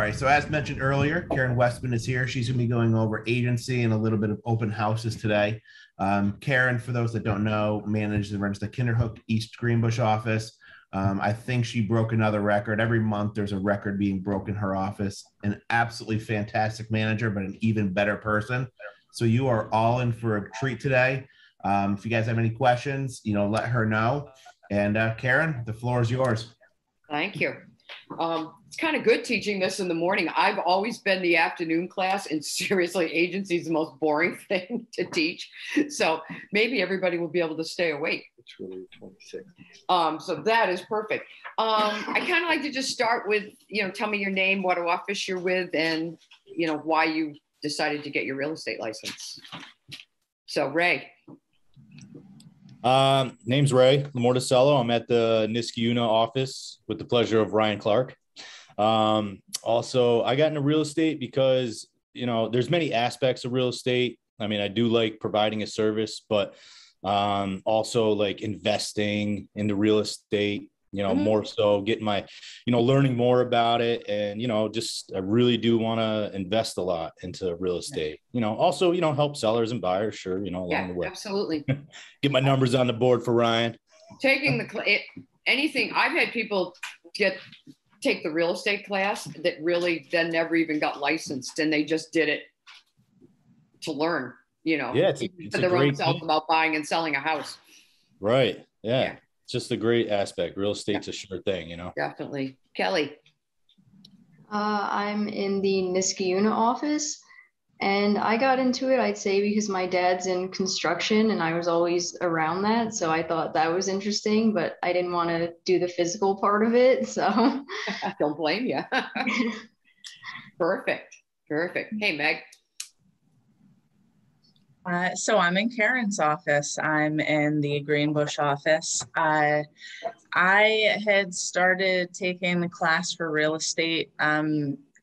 right. So as mentioned earlier, Karen Westman is here. She's going to be going over agency and a little bit of open houses today. Karen, for those that don't know, manages and runs the Kinderhook East Greenbush office. I think she broke another record. Every month there's a record being broken in her office. An absolutely fantastic manager, but an even better person. So you are all in for a treat today. If you guys have any questions, let her know. And Karen, the floor is yours. Thank you. It's kind of good teaching this in the morning. I've always been the afternoon class, and seriously, agency is the most boring thing to teach. So maybe everybody will be able to stay awake. It's really 26. So that is perfect. I kind of like to just start with, tell me your name, what office you're with, and, why you decided to get your real estate license. So Ray. Name's Ray Lamorticello. I'm at the Niskayuna office with the pleasure of Ryan Clark. Also, I got into real estate because, there's many aspects of real estate. I mean, I do like providing a service, but also like investing into real estate, more so getting my, learning more about it. And, just I really do want to invest a lot into real estate, also, help sellers and buyers, sure, along the way. Absolutely. Get my numbers on the board for Ryan. Taking anything, I've had people take the real estate class that really then never even got licensed, and they just did it to learn, Yeah, it's for their own self about buying and selling a house. Right. Yeah. It's just a great aspect. Real estate's a sure thing, Definitely. Kelly. I'm in the Niskayuna office, and I got into it, I'd say, because my dad's in construction and I was always around that. So I thought that was interesting, but I didn't want to do the physical part of it. So don't blame you. Perfect. Hey, Meg. So I'm in Karen's office. I'm in the Greenbush office. I had started taking the class for real estate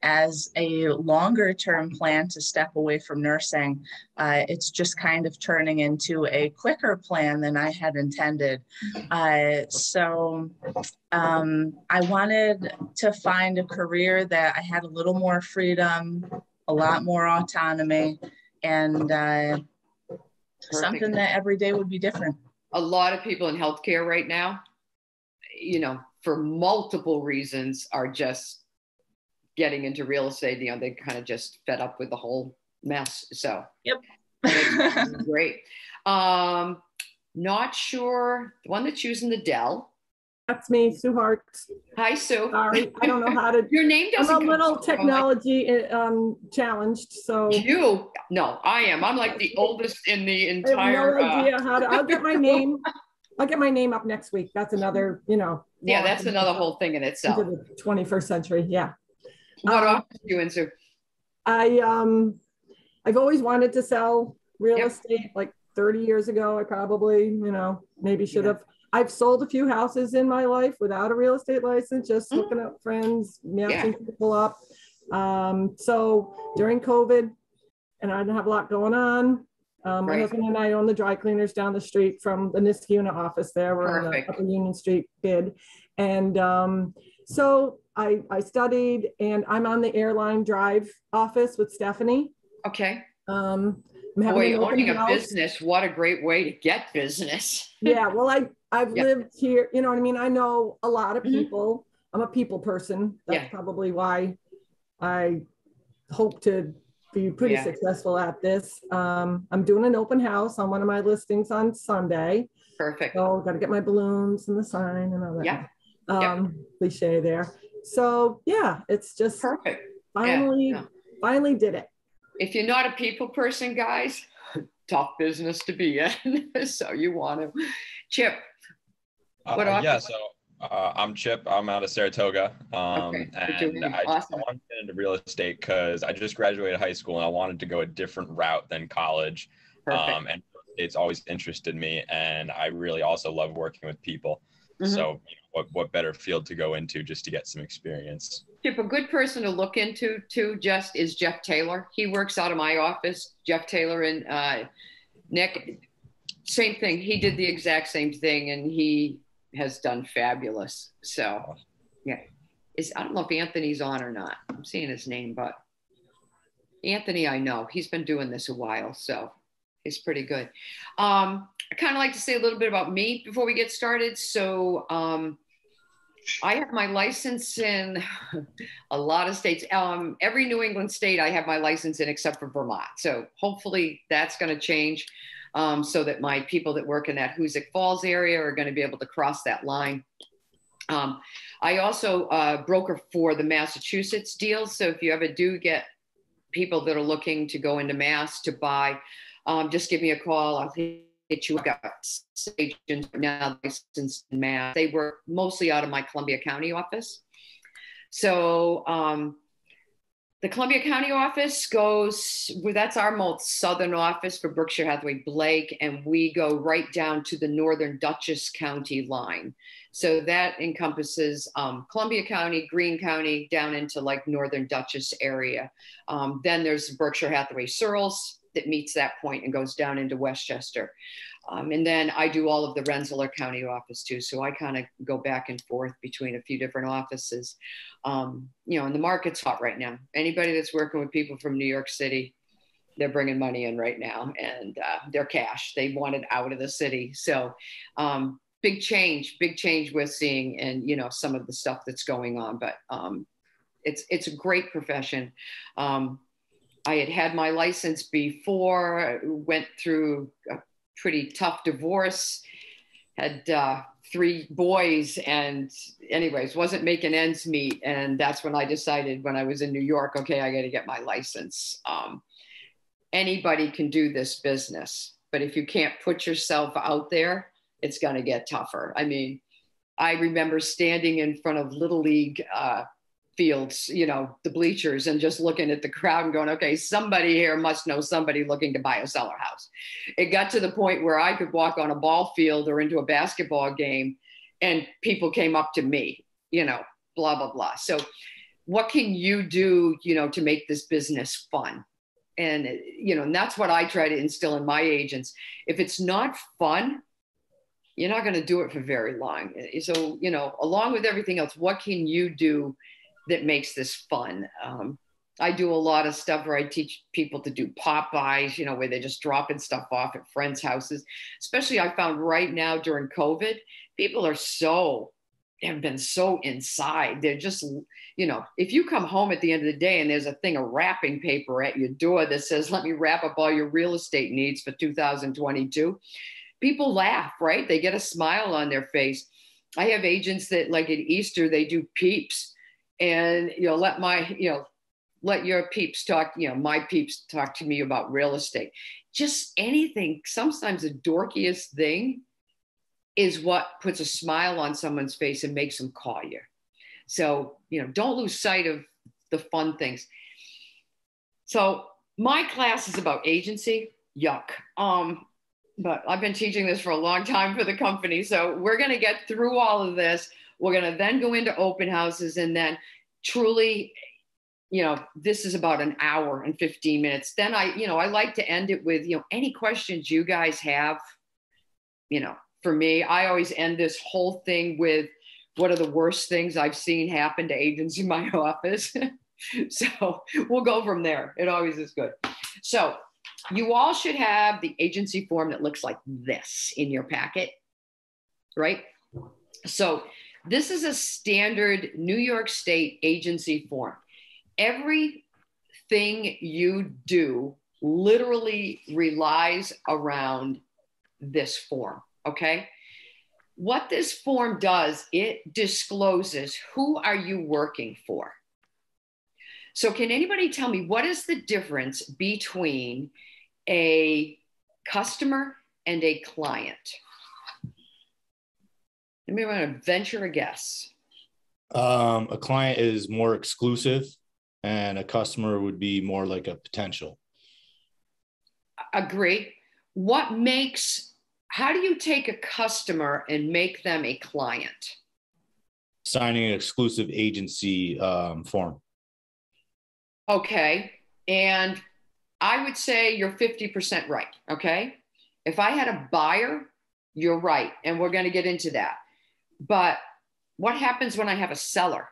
as a longer term plan to step away from nursing. It's just kind of turning into a quicker plan than I had intended. So I wanted to find a career that I had a little more freedom, a lot more autonomy, and something that every day would be different. A lot of people in healthcare right now, for multiple reasons, are just getting into real estate. They kind of just fed up with the whole mess. So yep. Great. Not sure, the one that's using the Dell. That's me, Sue Hart. Hi, Sue. Sorry, I don't know how to. Your name doesn't. I'm a little technology challenged, so. No, I am. I'm like the oldest in the entire. I have no idea how to. I'll get my name. I'll get my name up next week. That's another, Yeah, that's another whole thing in itself. Into the 21st century, yeah. What office are you in, Sue? I've always wanted to sell real estate. Like 30 years ago, I probably, maybe should have. I've sold a few houses in my life without a real estate license, just looking up friends, matching people up. So during COVID, and I didn't have a lot going on, my husband and I own the dry cleaners down the street from the Niskayuna office there. We're on the Upper Union Street bid. And so I studied, and I'm on the airline drive office with Stephanie. Okay. Boy, owning a business, what a great way to get business. Yeah, well, I've lived here, you know what I mean? I know a lot of people. I'm a people person. That's probably why I hope to be pretty successful at this. I'm doing an open house on one of my listings on Sunday. Perfect. So got to get my balloons and the sign and all that. Cliche there. So yeah, it's just perfect. Finally did it. If you're not a people person, guys, tough business to be in. So you want to. Chip. I'm Chip. I'm out of Saratoga. And I wanted to get into real estate because I just graduated high school and I wanted to go a different route than college. And real estate's always interested me, and I really also love working with people. So what better field to go into just to get some experience? Chip, a good person to look into too just is Jeff Taylor. He works out of my office. Jeff Taylor and Nick, same thing. He did the exact same thing, and he has done fabulous. So, yeah. I don't know if Anthony's on or not. I'm seeing his name, but Anthony, I know he's been doing this a while, so it's pretty good. I kind of like to say a little bit about me before we get started. So I have my license in a lot of states. Every New England state I have my license in except for Vermont. So hopefully that's going to change so that my people that work in that Hoosick Falls area are going to be able to cross that line. I also broker for the Massachusetts deals. So if you ever do get people that are looking to go into Mass to buy, just give me a call. I'll hit you. I've got agents now licensed in Mass. They work mostly out of my Columbia County office. So the Columbia County office that's our most southern office for Berkshire Hathaway Blake, and we go right down to the northern Dutchess County line. So that encompasses Columbia County, Greene County, down into like northern Dutchess area. Then there's Berkshire Hathaway Searles that meets that point and goes down into Westchester. And then I do all of the Rensselaer County office too. So I kind of go back and forth between a few different offices. And the market's hot right now. Anybody that's working with people from New York City, they're bringing money in right now, and they're cash. They want it out of the city. So big change we're seeing, and some of the stuff that's going on. But it's a great profession. I had my license before, went through a pretty tough divorce, had 3 boys, and anyways, wasn't making ends meet. And that's when I decided, when I was in New York, okay, I got to get my license. Anybody can do this business, but if you can't put yourself out there, it's going to get tougher. I mean, I remember standing in front of Little League fields, the bleachers, and just looking at the crowd and going, okay, somebody here must know somebody looking to buy a cellar house. It got to the point where I could walk on a ball field or into a basketball game and people came up to me, blah, blah, blah. So what can you do, to make this business fun? And, and that's what I try to instill in my agents. If it's not fun, you're not going to do it for very long. So, along with everything else, what can you do that makes this fun? I do a lot of stuff where I teach people to do pop-bys, where they're just dropping stuff off at friends' houses. Especially I found right now during COVID, people have been so inside. They're just, if you come home at the end of the day and there's a thing of wrapping paper at your door that says, let me wrap up all your real estate needs for 2022, people laugh, right? They get a smile on their face. I have agents that, like at Easter, they do peeps. And let your peeps talk, my peeps talk to me about real estate. Just anything, sometimes the dorkiest thing is what puts a smile on someone's face and makes them call you. So, don't lose sight of the fun things. So my class is about agency. Yuck. But I've been teaching this for a long time for the company. So we're going to get through all of this. We're going to then go into open houses, and then truly, this is about an hour and 15 minutes. Then I like to end it with, any questions you guys have. For me, I always end this whole thing with, what are the worst things I've seen happen to agents in my office? So we'll go from there. It always is good. So you all should have the agency form that looks like this in your packet, right? So this is a standard New York State agency form. Everything you do literally relies around this form, okay? What this form does, it discloses who are you working for. So can anybody tell me, what is the difference between a customer and a client? Anybody want to venture a guess? A client is more exclusive, and a customer would be more like a potential. Agree. How do you take a customer and make them a client? Signing an exclusive agency form. Okay. And I would say you're 50% right. Okay. If I had a buyer, you're right. And we're going to get into that. But what happens when I have a seller?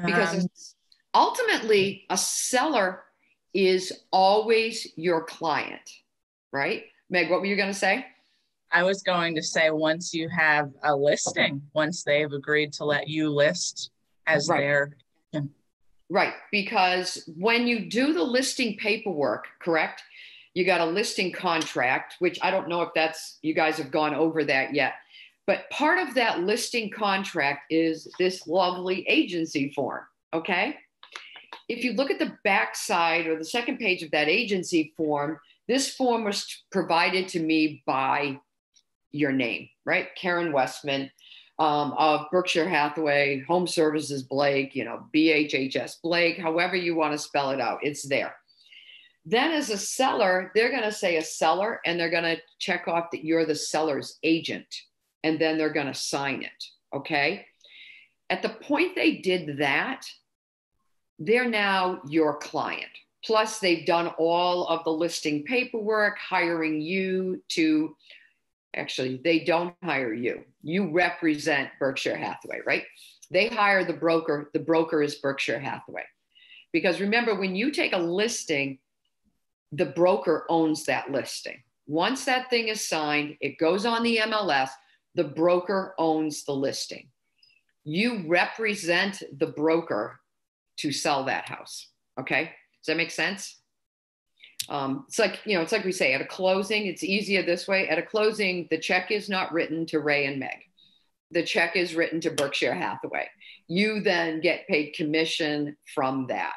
Because ultimately a seller is always your client, right? Meg, what were you going to say? I was going to say, once you have a listing, once they've agreed to let you list as their. Right, because when you do the listing paperwork, correct? You got a listing contract, which I don't know if that's, you guys have gone over that yet. But part of that listing contract is this lovely agency form, okay? If you look at the back side or the second page of that agency form, this form was provided to me by your name, right? Karen Westman of Berkshire Hathaway, Home Services Blake, you know, BHHS Blake, however you want to spell it out, it's there. Then as a seller, they're going to say a seller, and they're going to check off that you're the seller's agent, and then they're going to sign it, okay? At the point they did that, they're now your client. Plus, they've done all of the listing paperwork, hiring you to, actually, they don't hire you. You represent Berkshire Hathaway, right? They hire the broker. The broker is Berkshire Hathaway. Because remember, when you take a listing, the broker owns that listing. Once that thing is signed, it goes on the MLS, the broker owns the listing. You represent the broker to sell that house, okay? Does that make sense? It's like, you know, it's like we say, at a closing, it's easier this way. At a closing, the check is not written to Ray and Meg. The check is written to Berkshire Hathaway. You then get paid commission from that.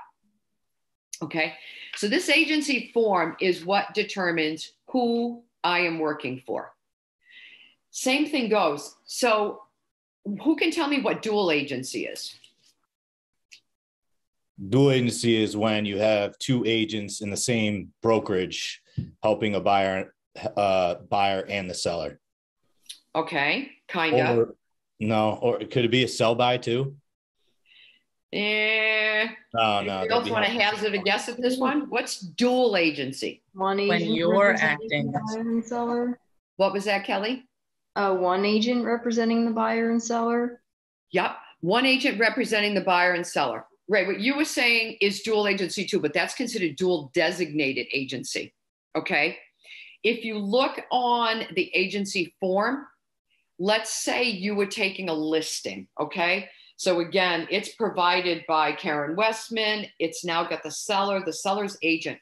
Okay, so this agency form is what determines who I am working for. Same thing goes. So who can tell me what dual agency is? Dual agency is when you have two agents in the same brokerage helping a buyer and the seller. Okay, kind of. Or could it be a sell by too? No. Anybody else want to hazard a guess at this one? What's dual agency? One agent When you're representing acting. the buyer and seller. What was that, Kelly? One agent representing the buyer and seller. Yep, one agent representing the buyer and seller. Right, what you were saying is dual agency too, but that's considered dual designated agency, okay? If you look on the agency form, let's say you were taking a listing, okay? So again, it's provided by Karen Westman. It's now got the seller's agent.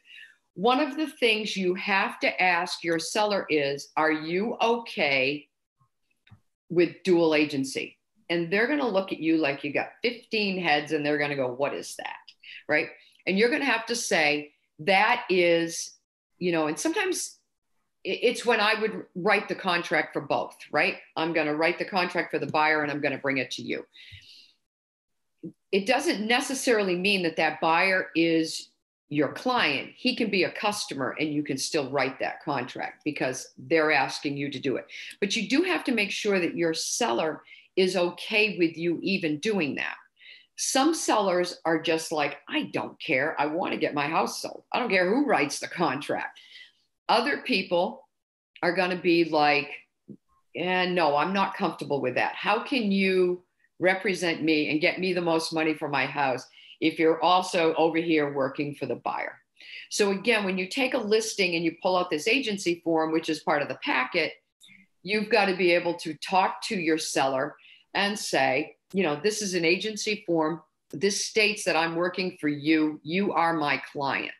One of the things you have to ask your seller is, are you okay with dual agency? And they're going to look at you like you got 15 heads, and they're going to go, what is that? Right? And you're going to have to say, that is, you know, and sometimes it's when I would write the contract for both, right? I'm going to write the contract for the buyer and I'm going to bring it to you. It doesn't necessarily mean that that buyer is your client. He can be a customer and you can still write that contract because they're asking you to do it. But you do have to make sure that your seller is okay with you even doing that. Some sellers are just like, I don't care. I want to get my house sold. I don't care who writes the contract. Other people are going to be like, no, I'm not comfortable with that. How can you represent me and get me the most money for my house if you're also over here working for the buyer? So again, when you take a listing and you pull out this agency form, which is part of the packet, you've got to be able to talk to your seller and say, you know, this is an agency form. This states that I'm working for you. You are my client.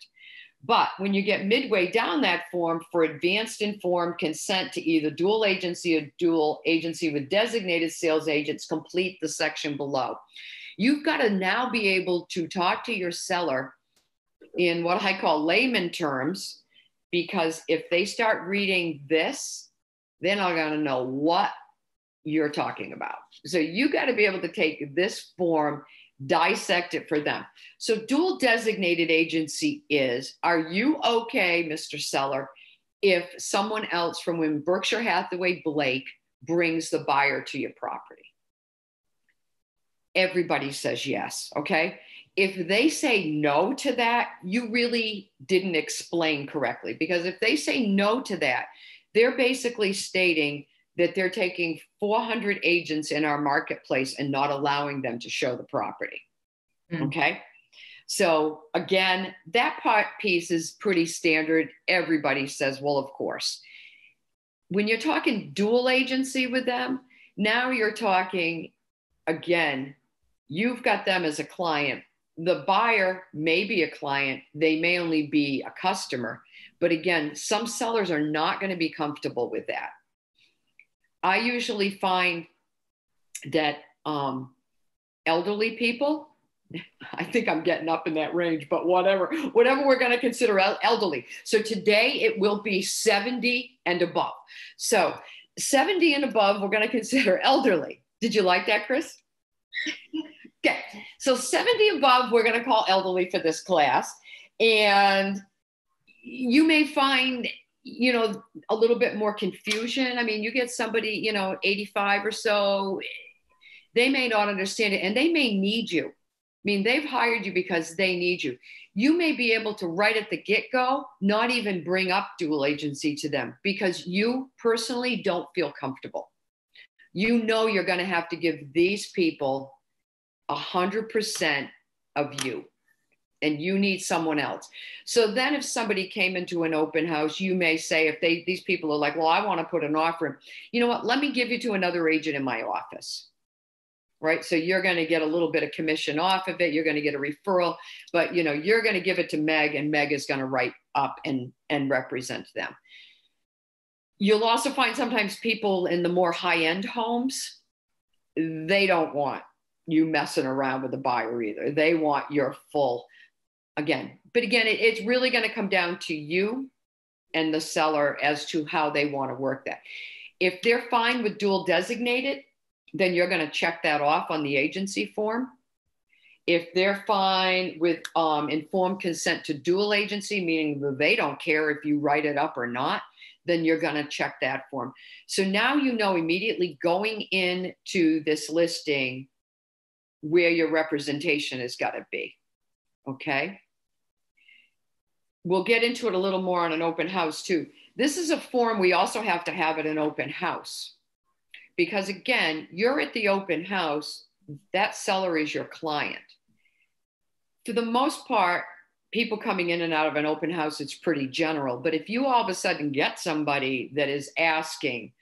But when you get midway down that form for advanced informed consent to either dual agency or dual agency with designated sales agents, complete the section below. You've got to now be able to talk to your seller in what I call layman terms, because if they start reading this, they're not going to know what you're talking about. So you got to be able to take this form, dissect it for them. So dual designated agency is, are you okay, Mr. Seller, if someone else from when Berkshire Hathaway Blake brings the buyer to your property? Everybody says yes, okay? If they say no to that, you really didn't explain correctly, because if they say no to that, they're basically stating that they're taking 400 agents in our marketplace and not allowing them to show the property. Okay. So again, that piece is pretty standard. Everybody says, well, of course. When you're talking dual agency with them, now you're talking, again, you've got them as a client. The buyer may be a client. They may only be a customer. But again, some sellers are not going to be comfortable with that. I usually find that elderly people, I think I'm getting up in that range, but whatever we're going to consider elderly. So today it will be 70 and above. So 70 and above, we're going to consider elderly. Did you like that, Chris? Okay. So 70 above, we're going to call elderly for this class. And you may find, a little bit more confusion. I mean, you get somebody, 85 or so, they may not understand it and they may need you. I mean, they've hired you because they need you. You may be able to, right at the get-go, not even bring up dual agency to them because you personally don't feel comfortable. You're going to have to give these people 100% of you, and you need someone else. So then if somebody came into an open house, you may say, if these people are like, well, I want to put an offer in, you know what, let me give you to another agent in my office. Right? So you're going to get a little bit of commission off of it. You're going to get a referral, but you're going to give it to Meg, and Meg is going to write up and represent them. You'll also find sometimes people in the more high-end homes, they don't want you messing around with the buyer either. They want your full, again, it's really going to come down to you and the seller as to how they want to work that. If they're fine with dual designated, then you're going to check that off on the agency form. If they're fine with informed consent to dual agency, meaning that they don't care if you write it up or not, then you're going to check that form. So now immediately going into this listing where your representation has got to be. Okay? We'll get into it a little more on an open house too. This is a form we also have to have at an open house. Because again, you're at the open house, that seller is your client. For the most part, people coming in and out of an open house, it's pretty general. But if you all of a sudden get somebody that is asking,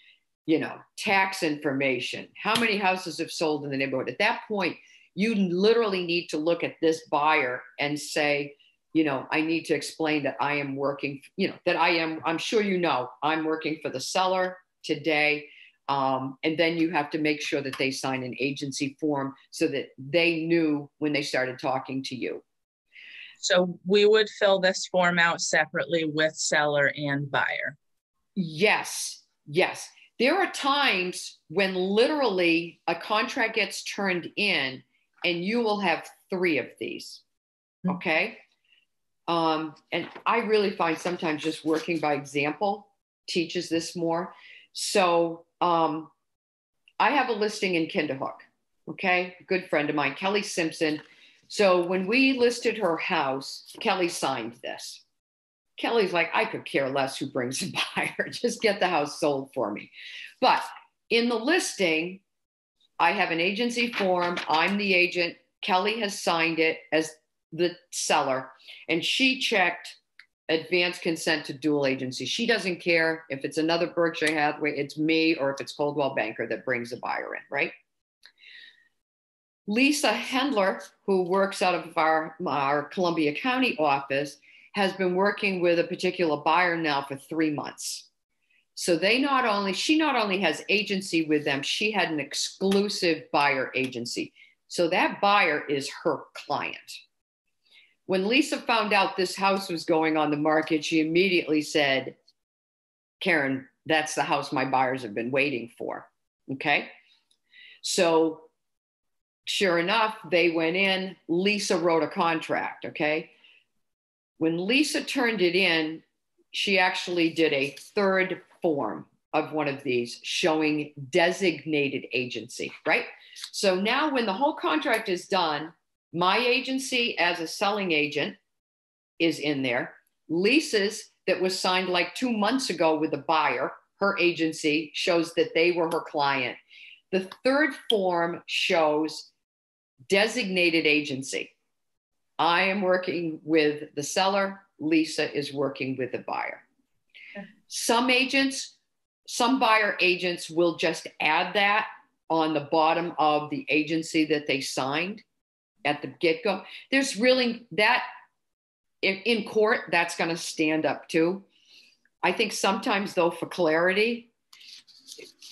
tax information, how many houses have sold in the neighborhood, at that point, you literally need to look at this buyer and say, I need to explain that I am working, I'm sure I'm working for the seller today. And then you have to make sure that they sign an agency form so that they knew when they started talking to you. So we would fill this form out separately with seller and buyer. Yes. There are times when literally a contract gets turned in and you will have 3 of these. Okay. And I really find sometimes just working by example teaches this more. So I have a listing in Kinderhook, okay? A good friend of mine, Kelly Simpson. So when we listed her house, Kelly signed this. Kelly's like, I could care less who brings a buyer. Just get the house sold for me. But in the listing, I have an agency form. I'm the agent. Kelly has signed it as the seller. And she checked advanced consent to dual agency. She doesn't care if it's another Berkshire Hathaway, it's me, or if it's Coldwell Banker that brings a buyer in, right? Lisa Hendler, who works out of our Columbia County office, has been working with a particular buyer now for 3 months. So she not only has agency with them, she had an exclusive buyer agency. So that buyer is her client. When Lisa found out this house was going on the market, she immediately said, Karen, that's the house my buyers have been waiting for. Okay. So sure enough, they went in. Lisa wrote a contract. Okay. When Lisa turned it in, she actually did a 3rd form of one of these showing designated agency, right? So now when the whole contract is done, my agency as a selling agent is in there. Lisa's that was signed like 2 months ago with the buyer, her agency shows that they were her client. The 3rd form shows designated agency. I am working with the seller. Lisa is working with the buyer. Some agents, some buyer agents will just add that on the bottom of the agency that they signed at the get-go. There's really that in court, that's going to stand up too. I think sometimes though, for clarity,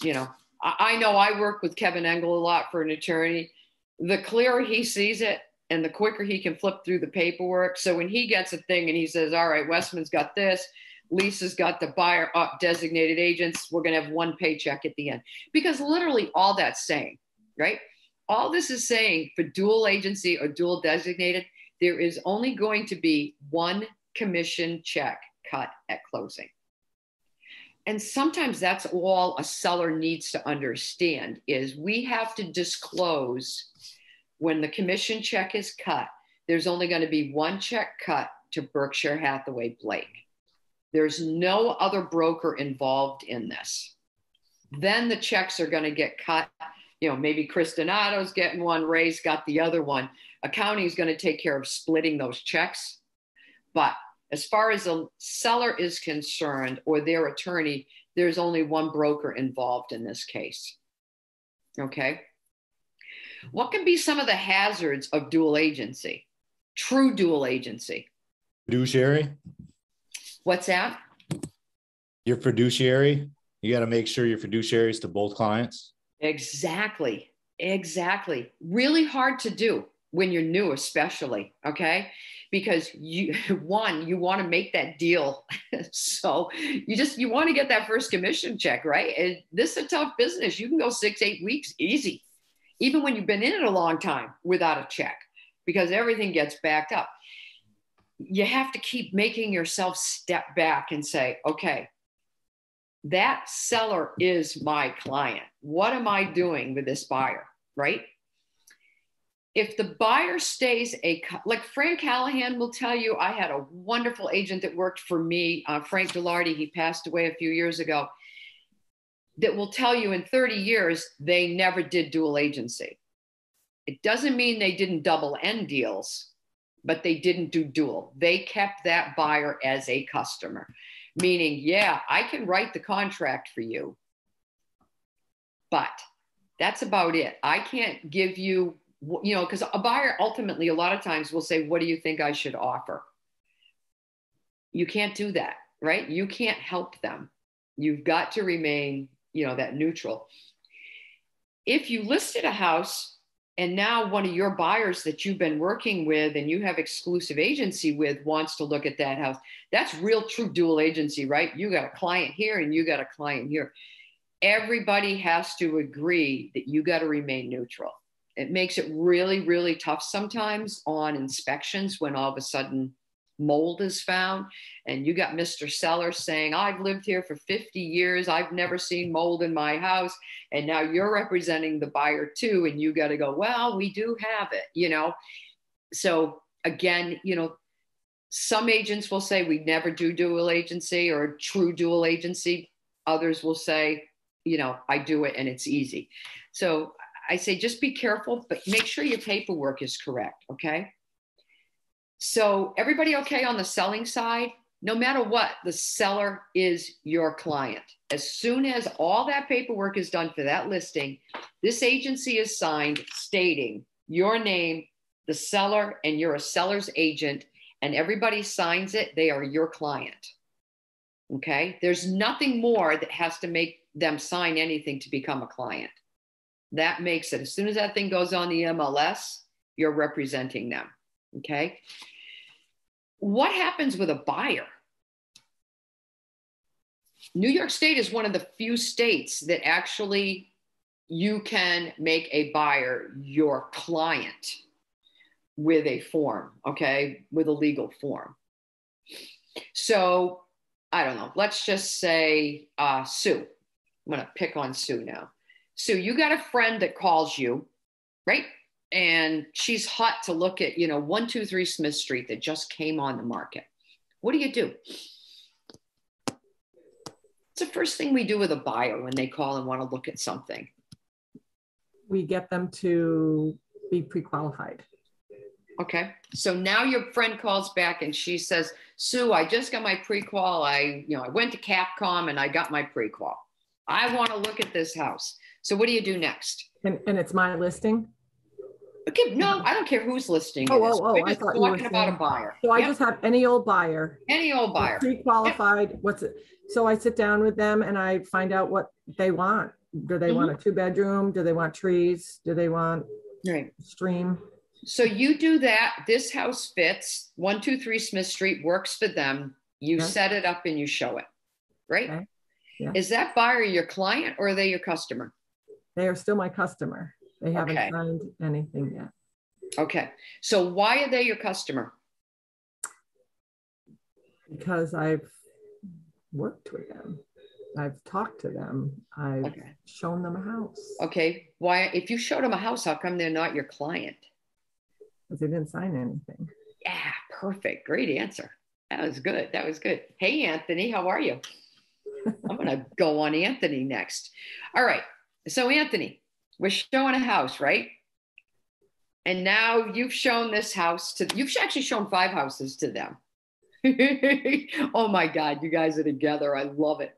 you know I work with Kevin Engel a lot for an attorney. The clearer he sees it and the quicker he can flip through the paperwork. So when he gets a thing and he says, all right, Westman's got this, Lisa's got the buyer designated agents, we're going to have one paycheck at the end. Because literally all that's saying, right? All this is saying for dual agency or dual designated, there is only going to be one commission check cut at closing. And sometimes that's all a seller needs to understand is we have to disclose when the commission check is cut, there's only going to be one check cut to Berkshire Hathaway Blake. There's no other broker involved in this. Then the checks are going to get cut. You know, maybe Chris Donato's getting one, Ray's got the other one. Accounting is going to take care of splitting those checks. But as far as a seller is concerned or their attorney, there's only one broker involved in this case. Okay. What can be some of the hazards of dual agency? True dual agency. Fiduciary. What's that? Your fiduciary. You got to make sure your fiduciary is to both clients. Exactly. Exactly. Really hard to do when you're new, especially. Okay. Because you want to make that deal. So you want to get that first commission check, right? And this is a tough business. You can go 6-8 weeks easy, even when you've been in it a long time without a check, because everything gets backed up. You have to keep making yourself step back and say, okay, that seller is my client. What am I doing with this buyer, right? If the buyer stays like Frank Callahan will tell you, I had a wonderful agent that worked for me, Frank Delardi, he passed away a few years ago, that will tell you in 30 years, they never did dual agency. It doesn't mean they didn't double end deals, but they didn't do dual. They kept that buyer as a customer, meaning, yeah, I can write the contract for you, but that's about it. I can't give you, because a buyer ultimately a lot of times will say, what do you think I should offer? You can't do that, right? You can't help them. You've got to remain, that neutral. If you listed a house and now one of your buyers that you've been working with and you have exclusive agency with wants to look at that house, that's real true dual agency, right? You got a client here and you got a client here. Everybody has to agree that you got to remain neutral. It makes it really, really tough sometimes on inspections when all of a sudden mold is found and you got Mr. Seller saying, I've lived here for 50 years. I've never seen mold in my house. And now you're representing the buyer too. And you got to go, well, we do have it, So again, some agents will say we never do dual agency or true dual agency. Others will say, I do it and it's easy. So I say, just be careful, but make sure your paperwork is correct. Okay. So everybody okay on the selling side? No matter what, the seller is your client. As soon as all that paperwork is done for that listing, this agency is signed stating your name, the seller, and you're a seller's agent, and everybody signs it, they are your client. Okay? There's nothing more that has to make them sign anything to become a client. That makes it, as soon as that thing goes on the MLS, you're representing them. Okay. What happens with a buyer? New York State is one of the few states that actually you can make a buyer your client with a form, okay, with a legal form. So I don't know, let's just say Sue. I'm going to pick on Sue now. Sue, you got a friend that calls you, right? And she's hot to look at, 123 Smith Street that just came on the market. What do? It's the first thing we do with a buyer when they call and want to look at something. We get them to be pre-qualified. Okay. So now your friend calls back and she says, Sue, I just got my pre-qual. I went to Capcom and I got my pre-qual. I want to look at this house. So what do you do next? And it's my listing? Okay, no, I don't care who's listing it. Oh, I thought you were talking about saying a buyer. So I just have any old buyer. Any old buyer. Pre-qualified, what's it? So I sit down with them and I find out what they want. Do they want a 2-bedroom? Do they want trees? Do they want stream? So you do that. This house fits. 123 Smith Street works for them. You set it up and you show it, right? Okay. Yeah. Is that buyer your client or are they your customer? They are still my customer. They haven't signed anything yet. Okay. So why are they your customer? Because I've worked with them. I've talked to them. I've shown them a house. Okay. Why, if you showed them a house, how come they're not your client? Because they didn't sign anything. Yeah, perfect. Great answer. That was good. That was good. Hey, Anthony, how are you? I'm going to go on Anthony next. All right. So, Anthony, we're showing a house, right? And now you've shown this house you've actually shown 5 houses to them. Oh my God, you guys are together. I love it.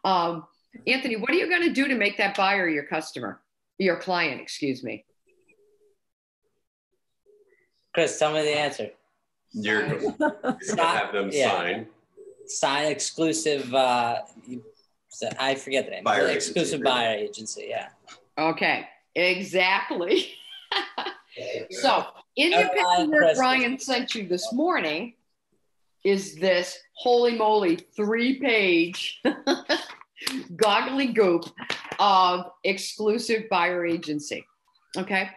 Anthony, what are you going to do to make that buyer your customer, your client, excuse me? Chris, tell me the answer. You're going to have them sign exclusive, I forget the name. Buyer exclusive buyer agency, yeah. Okay, exactly. So in your picture Brian sent you this morning is this holy moly 3-page goggly goop of exclusive buyer agency. Okay.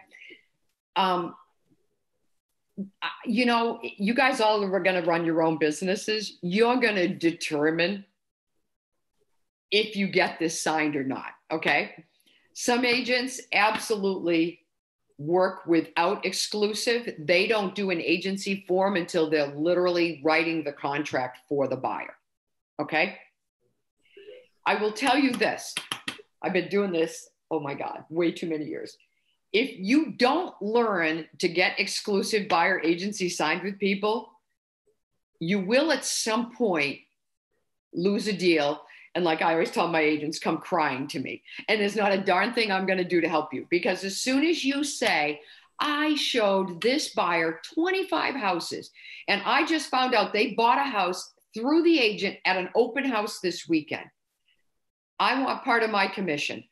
You guys all are going to run your own businesses. You're going to determine if you get this signed or not. Okay. Some agents absolutely work without exclusive. They don't do an agency form until they're literally writing the contract for the buyer. Okay. I will tell you this. I've been doing this, oh my God, way too many years. If you don't learn to get exclusive buyer agency signed with people, you will at some point lose a deal. And like I always tell my agents, come crying to me. And there's not a darn thing I'm going to do to help you. Because as soon as you say, I showed this buyer 25 houses, and I just found out they bought a house through the agent at an open house this weekend, I want part of my commission.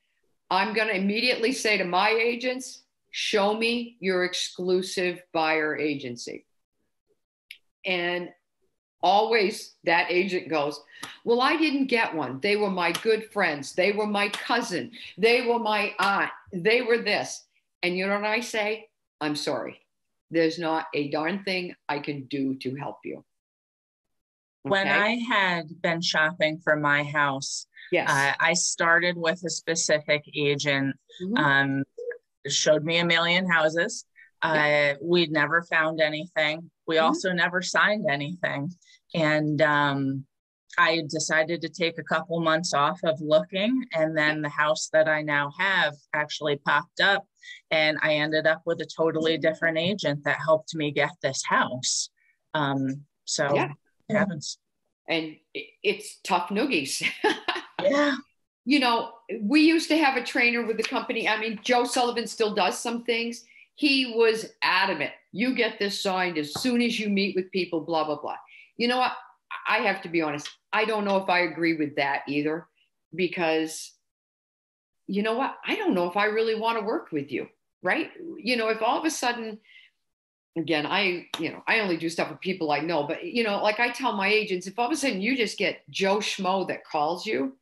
I'm going to immediately say to my agents, show me your exclusive buyer agency. And always that agent goes, well, I didn't get one. They were my good friends. They were my cousin. They were my aunt. They were this. And you know what I say? I'm sorry. There's not a darn thing I can do to help you. Okay? When I had been shopping for my house, I started with a specific agent, showed me a million houses. We'd never found anything. We also never signed anything. And I decided to take a couple months off of looking. And then the house that I now have actually popped up. And I ended up with a totally different agent that helped me get this house. It happens. And it's tough noogies. Yeah. We used to have a trainer with the company. I mean, Joe Sullivan still does some things. He was adamant. You get this signed as soon as you meet with people, blah, blah, blah. You know what? I have to be honest. I don't know if I agree with that either, because you know what? I don't know if I really want to work with you, right? If all of a sudden, again, I only do stuff with people I know, but like I tell my agents, if all of a sudden you just get Joe Schmo that calls you,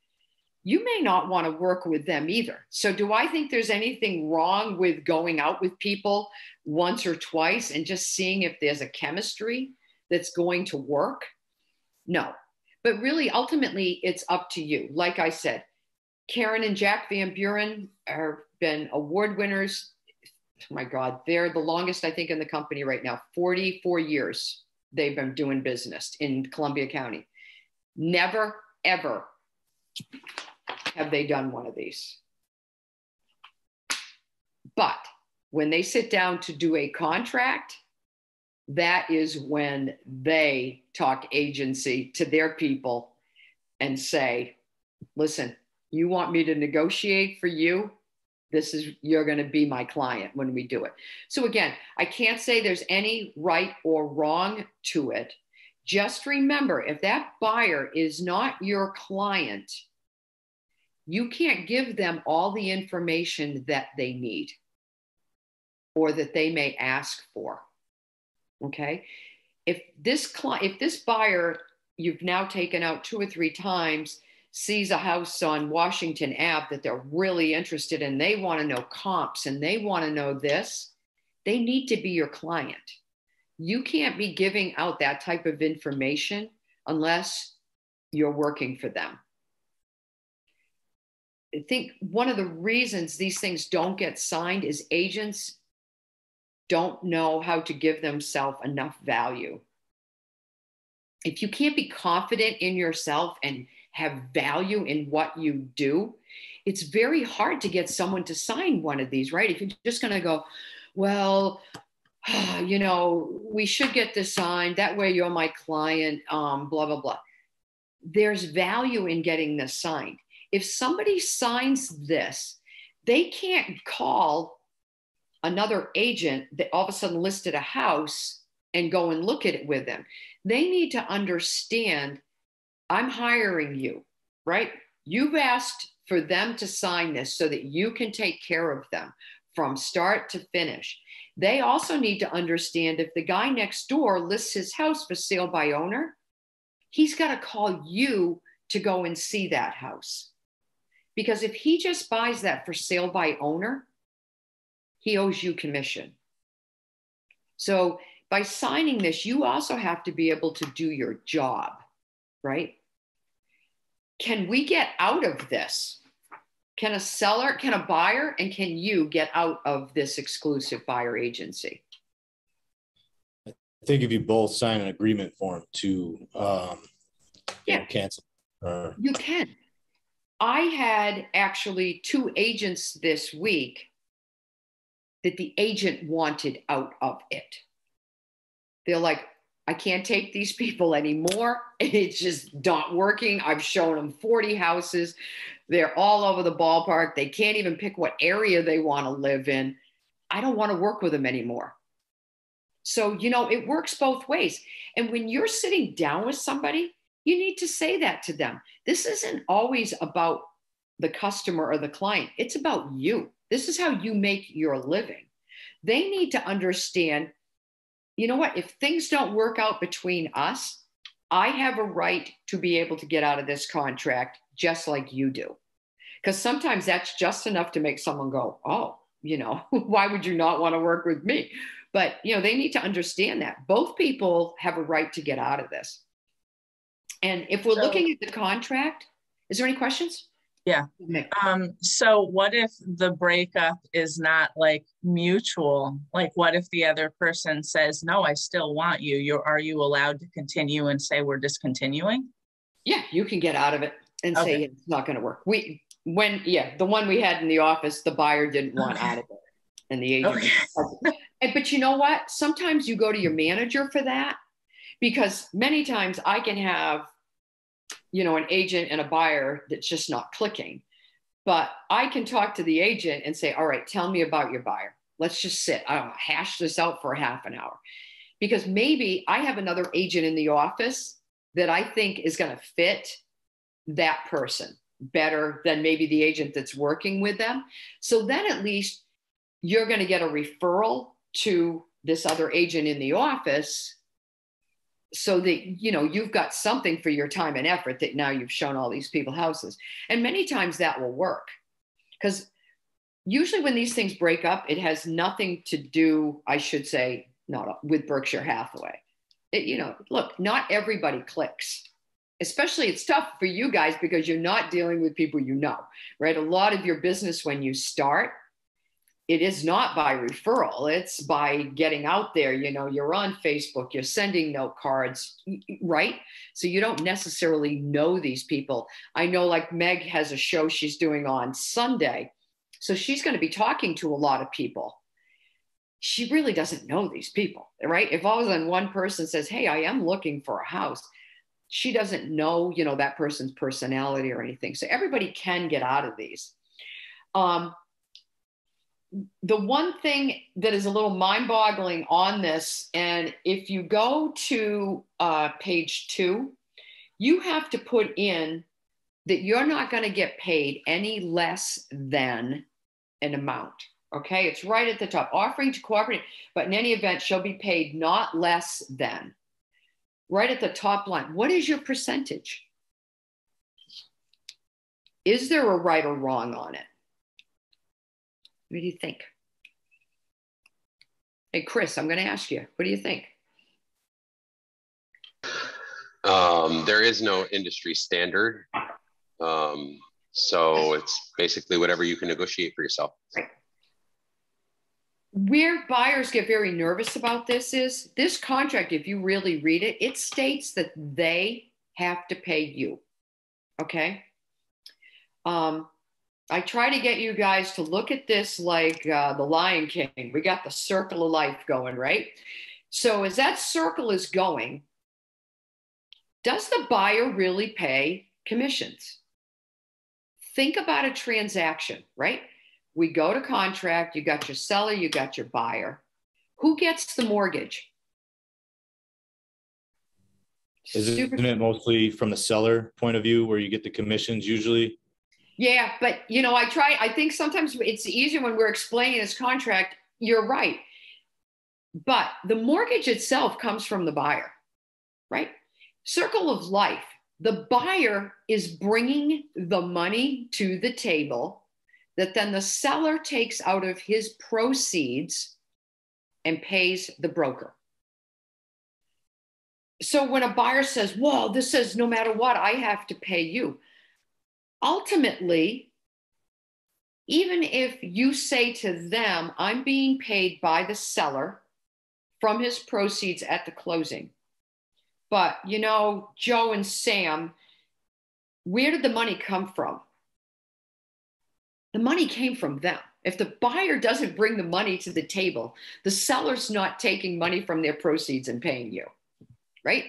you may not want to work with them either. So do I think there's anything wrong with going out with people once or twice and just seeing if there's a chemistry that's going to work? No. But really, ultimately, it's up to you. Like I said, Karen and Jack Van Buren have been award winners. Oh my God, they're the longest, I think, in the company right now. 44 years they've been doing business in Columbia County. Never, ever have they done one of these. But when they sit down to do a contract, that is when they talk agency to their people and say, listen, you want me to negotiate for you? You're going to be my client when we do it. So again, I can't say there's any right or wrong to it. Just remember, if that buyer is not your client, you can't give them all the information that they need or that they may ask for. Okay? If this buyer you've now taken out 2 or 3 times sees a house on Washington Ave that they're really interested in, they want to know comps and they want to know this, they need to be your client. You can't be giving out that type of information unless you're working for them. I think one of the reasons these things don't get signed is agents don't know how to give themselves enough value. If you can't be confident in yourself and have value in what you do, it's very hard to get someone to sign one of these, right? If you're just going to go, well, you know, we should get this signed. That way you're my client, blah, blah, blah. There's value in getting this signed. If somebody signs this, they can't call another agent that all of a sudden listed a house and go and look at it with them. They need to understand, I'm hiring you, right? You've asked for them to sign this so that you can take care of them from start to finish. They also need to understand if the guy next door lists his house for sale by owner, he's got to call you to go and see that house. Because if he just buys that for sale by owner, he owes you commission. So by signing this, you also have to be able to do your job, right? Can we get out of this? Can a seller, can a buyer, and can you get out of this exclusive buyer agency? I think if you both sign an agreement form to cancel. You can. I had actually 2 agents this week that the agent wanted out of it. They're like, I can't take these people anymore. It's just not working. I've shown them 40 houses. They're all over the ballpark. They can't even pick what area they want to live in. I don't want to work with them anymore. So, you know, it works both ways. And when you're sitting down with somebody, you need to say that to them. This isn't always about the customer or the client. It's about you. This is how you make your living. They need to understand, you know what, if things don't work out between us, I have a right to be able to get out of this contract just like you do. Because sometimes that's just enough to make someone go, oh, you know, why would you not want to work with me? But, you know, they need to understand that both people have a right to get out of this. And if we're looking at the contract, is there any questions? Yeah. So what if the breakup is not like mutual? Like what if the other person says, no, I still want you. Are you allowed to continue and say we're discontinuing? Yeah, you can get out of it and say it's not going to work. The one we had in the office, the buyer didn't want out of it. And the agent. But you know what? Sometimes you go to your manager for that, because many times I can have, you know, an agent and a buyer that's just not clicking. But I can talk to the agent and say, all right, tell me about your buyer. Let's just sit. I don't know, hash this out for a half an hour. Because maybe I have another agent in the office that I think is going to fit that person better than maybe the agent that's working with them. So then at least you're going to get a referral to this other agent in the office, so that, you know, you've got something for your time and effort that now you've shown all these people houses. And many times that will work, because usually when these things break up, it has nothing to do, I should say, not with Berkshire Hathaway. You know, look, not everybody clicks. Especially it's tough for you guys because you're not dealing with people you know, right? A lot of your business when you start, it is not by referral. It's by getting out there. You know, you're on Facebook, you're sending note cards, right? So you don't necessarily know these people. I know like Meg has a show she's doing on Sunday. So she's going to be talking to a lot of people. she really doesn't know these people, right? If all of a sudden one person says, hey, I am looking for a house, she doesn't know, that person's personality or anything. So everybody can get out of these. The one thing that is a little mind-boggling on this, and if you go to page 2, you have to put in that you're not going to get paid any less than an amount. Okay, it's right at the top. Offering to cooperate, but in any event shall be paid not less than. Right at the top line. What is your percentage? Is there a right or wrong on it? What do you think? Hey, Chris, I'm going to ask you. What do you think? There is no industry standard. So it's basically whatever you can negotiate for yourself. Right. Where buyers get very nervous about this is this contract, if you really read it, it states that they have to pay you. Okay. I try to get you guys to look at this like the Lion King. We got the circle of life going, right? So as that circle is going, does the buyer really pay commissions? Think about a transaction, right? We go to contract, you got your seller, you got your buyer. Who gets the mortgage? Isn't it mostly from the seller point of view where you get the commissions usually? Yeah, but I think sometimes it's easier when we're explaining this contract. You're right. But the mortgage itself comes from the buyer, right? Circle of life. The buyer is bringing the money to the table that then the seller takes out of his proceeds and pays the broker. So when a buyer says, well, this says no matter what, I have to pay you. Ultimately, even if you say to them, I'm being paid by the seller from his proceeds at the closing. But, Joe and Sam, where did the money come from? The money came from them. If the buyer doesn't bring the money to the table, the seller's not taking money from their proceeds and paying you, right?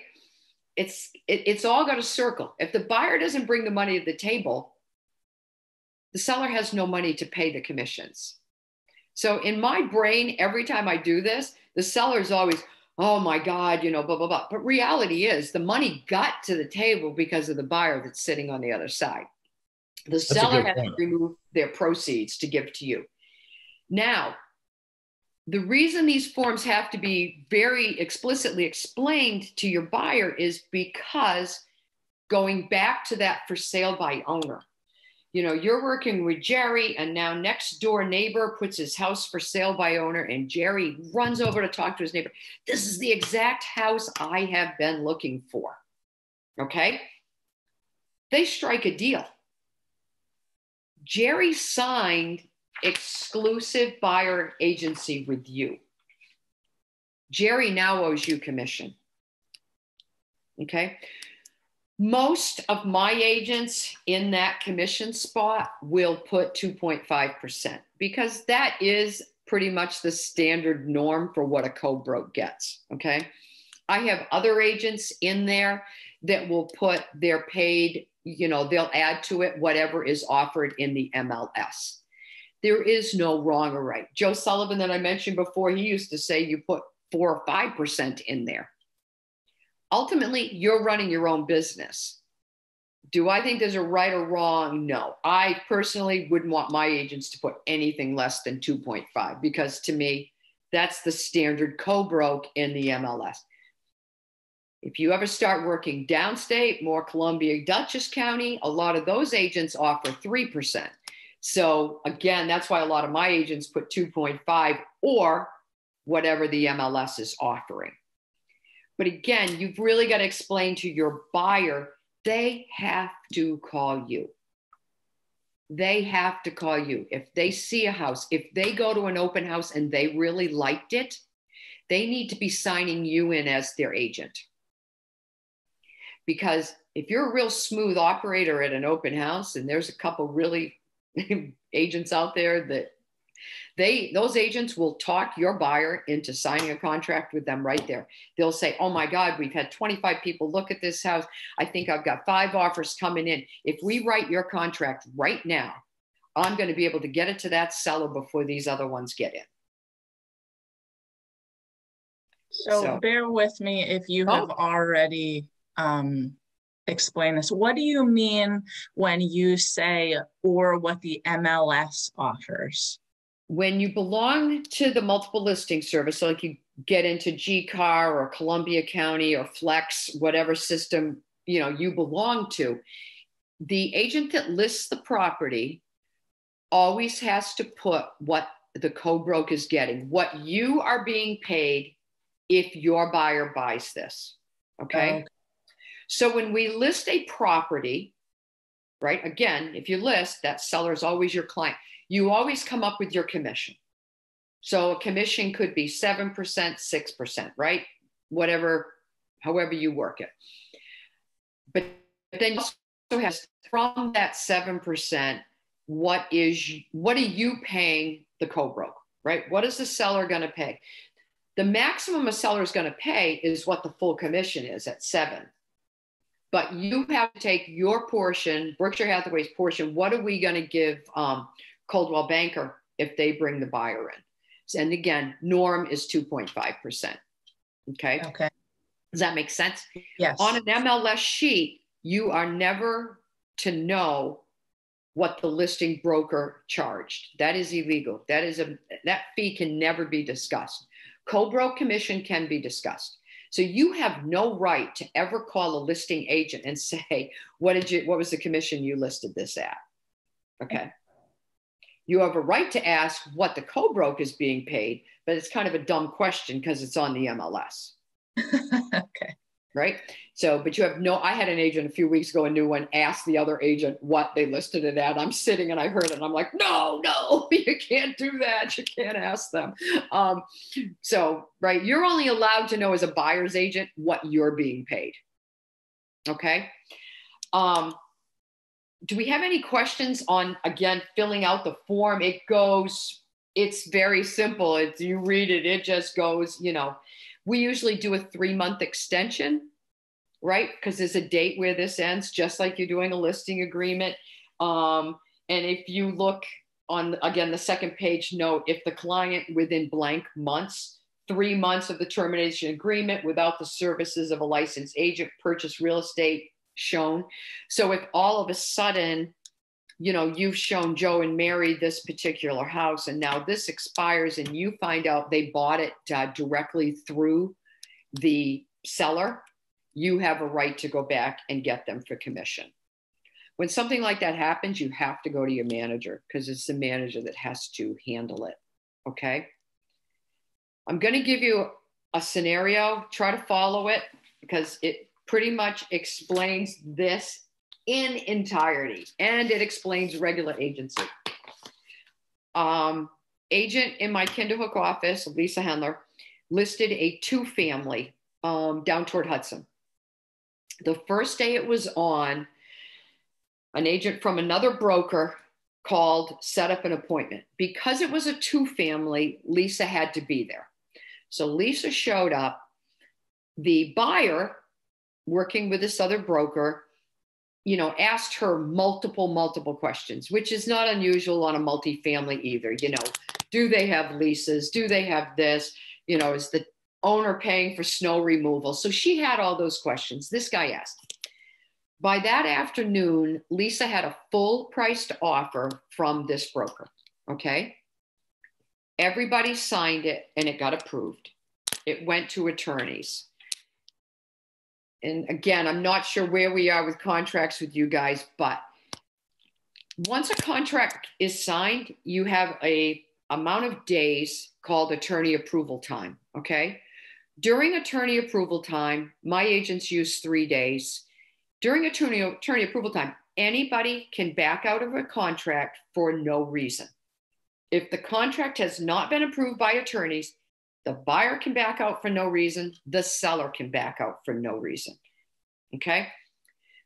It's all got a circle. If the buyer doesn't bring the money to the table, the seller has no money to pay the commissions. So in my brain, every time I do this, the seller's always, oh my God, blah, blah, blah. But reality is the money got to the table because of the buyer that's sitting on the other side. The seller has to remove their proceeds to give to you. Now, the reason these forms have to be very explicitly explained to your buyer is because going back to that for sale by owner, you're working with Jerry and now next door neighbor puts his house for sale by owner and Jerry runs over to talk to his neighbor. This is the exact house I have been looking for. Okay. They strike a deal. Jerry signed exclusive buyer agency with you. Jerry now owes you commission. Okay. Most of my agents in that commission spot will put 2.5% because that is pretty much the standard norm for what a co-broke gets. Okay. I have other agents in there that will put their paid, they'll add to it whatever is offered in the MLS. There is no wrong or right. Joe Sullivan that I mentioned before, he used to say you put 4 or 5% in there. Ultimately, you're running your own business. Do I think there's a right or wrong? No. I personally wouldn't want my agents to put anything less than 2.5 because to me, that's the standard co-broke in the MLS. If you ever start working downstate, more Columbia, Dutchess County, a lot of those agents offer 3%. So again, that's why a lot of my agents put 2.5 or whatever the MLS is offering. But again, you've really got to explain to your buyer, they have to call you. They have to call you. If they see a house, if they go to an open house and they really liked it, they need to be signing you in as their agent. Because if you're a real smooth operator at an open house and there's a couple really agents out there that Those agents will talk your buyer into signing a contract with them right there. They'll say, oh my God, we've had 25 people look at this house. I think I've got 5 offers coming in. If we write your contract right now, I'm going to be able to get it to that seller before these other ones get in. So bear with me if you have already explained this. What do you mean when you say, or what the MLS offers? When you belong to the multiple listing service, so like you get into GCAR or Columbia County or Flex, whatever system you belong to, the agent that lists the property always has to put what the co-broke is getting, what you are being paid if your buyer buys this. Okay. So when we list a property, right? Again, if you list, that seller is always your client. You always come up with your commission. So a commission could be 7%, 6%, right? Whatever, however you work it. But then you also have from that 7%, what are you paying the co-broke, right? What is the seller going to pay? The maximum a seller is going to pay is what the full commission is at 7%. But you have to take your portion, Berkshire Hathaway's portion. What are we going to give Coldwell Banker if they bring the buyer in? And again, norm is 2.5%. Okay. Okay. Does that make sense? Yes. On an MLS sheet, you are never to know what the listing broker charged. That is illegal. That fee can never be discussed. Co-broke commission can be discussed. So you have no right to ever call a listing agent and say, what was the commission you listed this at? Okay. You have a right to ask what the co-broke is being paid, but it's kind of a dumb question because it's on the MLS. Okay. Right. So, but you have I had an agent a few weeks ago, a new one, asked the other agent what they listed it at. I'm sitting and I heard it and I'm like, no, you can't do that. You can't ask them. So, right. You're only allowed to know as a buyer's agent what you're being paid. Okay. Do we have any questions on, again, filling out the form? It's very simple. You read it, it just goes, we usually do a 3-month extension, right? Because there's a date where this ends, just like you're doing a listing agreement. And if you look on, again, the second page note, if the client within blank months, 3 months of the termination agreement without the services of a licensed agent, purchase real estate shown. So if all of a sudden, you've shown Joe and Mary this particular house and now this expires and you find out they bought it directly through the seller, you have a right to go back and get them for commission. When something like that happens, you have to go to your manager because it's the manager that has to handle it. Okay. I'm going to give you a scenario, try to follow it because it pretty much explains this in entirety, and it explains regular agency. Agent in my Kinderhook office, Lisa Hendler, listed a 2-family down toward Hudson. The first day it was on, an agent from another broker called, set up an appointment. Because it was a 2-family, Lisa had to be there. So Lisa showed up. The buyer, working with this other broker, asked her multiple questions, which is not unusual on a multifamily either. Do they have leases? Do they have this? Is the owner paying for snow removal? So she had all those questions. This guy asked. By that afternoon, Lisa had a full priced offer from this broker. Okay. Everybody signed it and it got approved. It went to attorneys. And again, I'm not sure where we are with contracts with you guys, but once a contract is signed, you have a amount of days called attorney approval time, okay? During attorney approval time, my agents use 3 days. During attorney approval time, anybody can back out of a contract for no reason. If the contract has not been approved by attorneys, the buyer can back out for no reason. The seller can back out for no reason. Okay.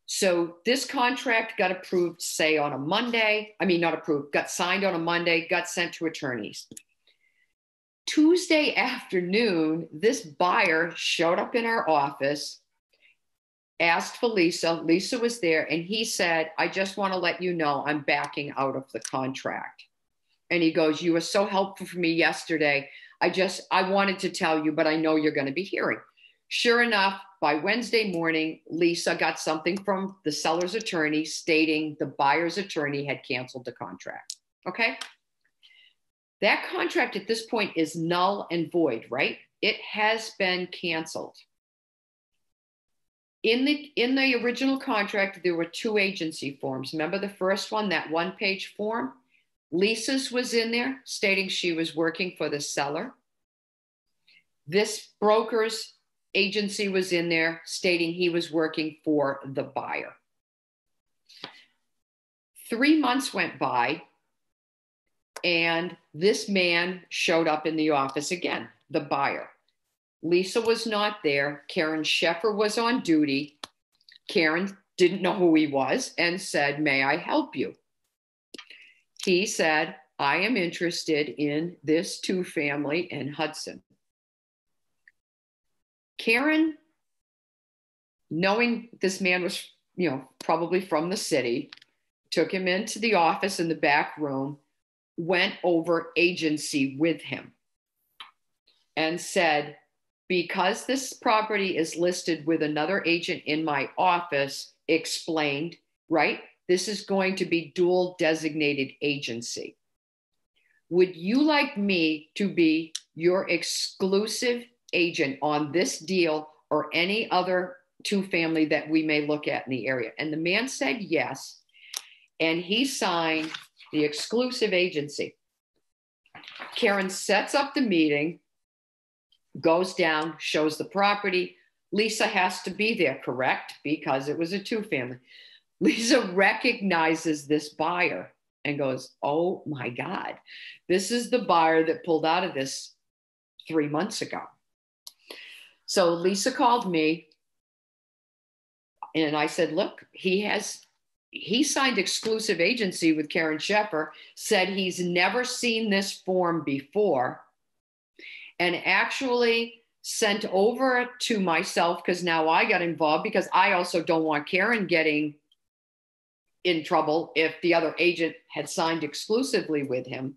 So this contract got approved, say on a Monday. I mean, not approved, got signed on a Monday, got sent to attorneys. Tuesday afternoon, this buyer showed up in our office, asked for Lisa. Lisa was there, and he said, I just want to let you know I'm backing out of the contract. And he goes, you were so helpful for me yesterday. I wanted to tell you, but I know you're going to be hearing. Sure enough, by Wednesday morning, Lisa got something from the seller's attorney stating the buyer's attorney had canceled the contract. Okay. That contract at this point is null and void, right? It has been canceled. In the original contract, there were 2 agency forms. Remember the first one, that 1-page form? Lisa's was in there stating she was working for the seller. This broker's agency was in there stating he was working for the buyer. 3 months went by, and this man showed up in the office again, the buyer. Lisa was not there. Karen Sheffer was on duty. Karen didn't know who he was and said, may I help you? He said, I am interested in this 2-family in Hudson. Karen, knowing this man was, probably from the city, took him into the office in the back room, went over agency with him and said, because this property is listed with another agent in my office, explained, right? This is going to be dual designated agency. Would you like me to be your exclusive agent on this deal or any other 2-family that we may look at in the area? And the man said yes. And he signed the exclusive agency. Karen sets up the meeting, goes down, shows the property. Lisa has to be there, correct? Because it was a 2-family. Lisa recognizes this buyer and goes, oh my God, this is the buyer that pulled out of this 3 months ago. So Lisa called me and I said, look, he signed exclusive agency with Karen Sheffer, said he's never seen this form before, and actually sent over to myself, because now I got involved, because I also don't want Karen getting in trouble if the other agent had signed exclusively with him.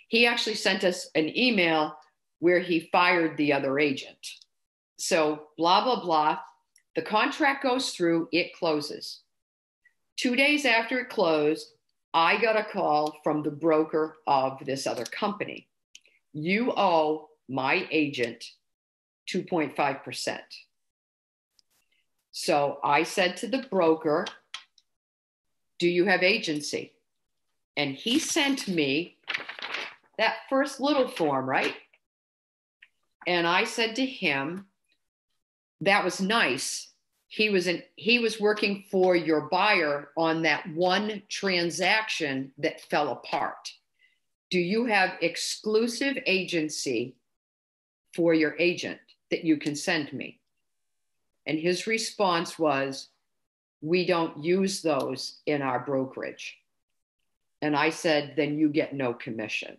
He actually sent us an email where he fired the other agent. So blah, blah, blah. The contract goes through, it closes. 2 days after it closed, I got a call from the broker of this other company. You owe my agent 2.5%. So I said to the broker, do you have agency? And he sent me that first little form, right? And I said to him, that was nice. He was working for your buyer on that one transaction that fell apart. Do you have exclusive agency for your agent that you can send me? And his response was, we don't use those in our brokerage. And I said, then you get no commission,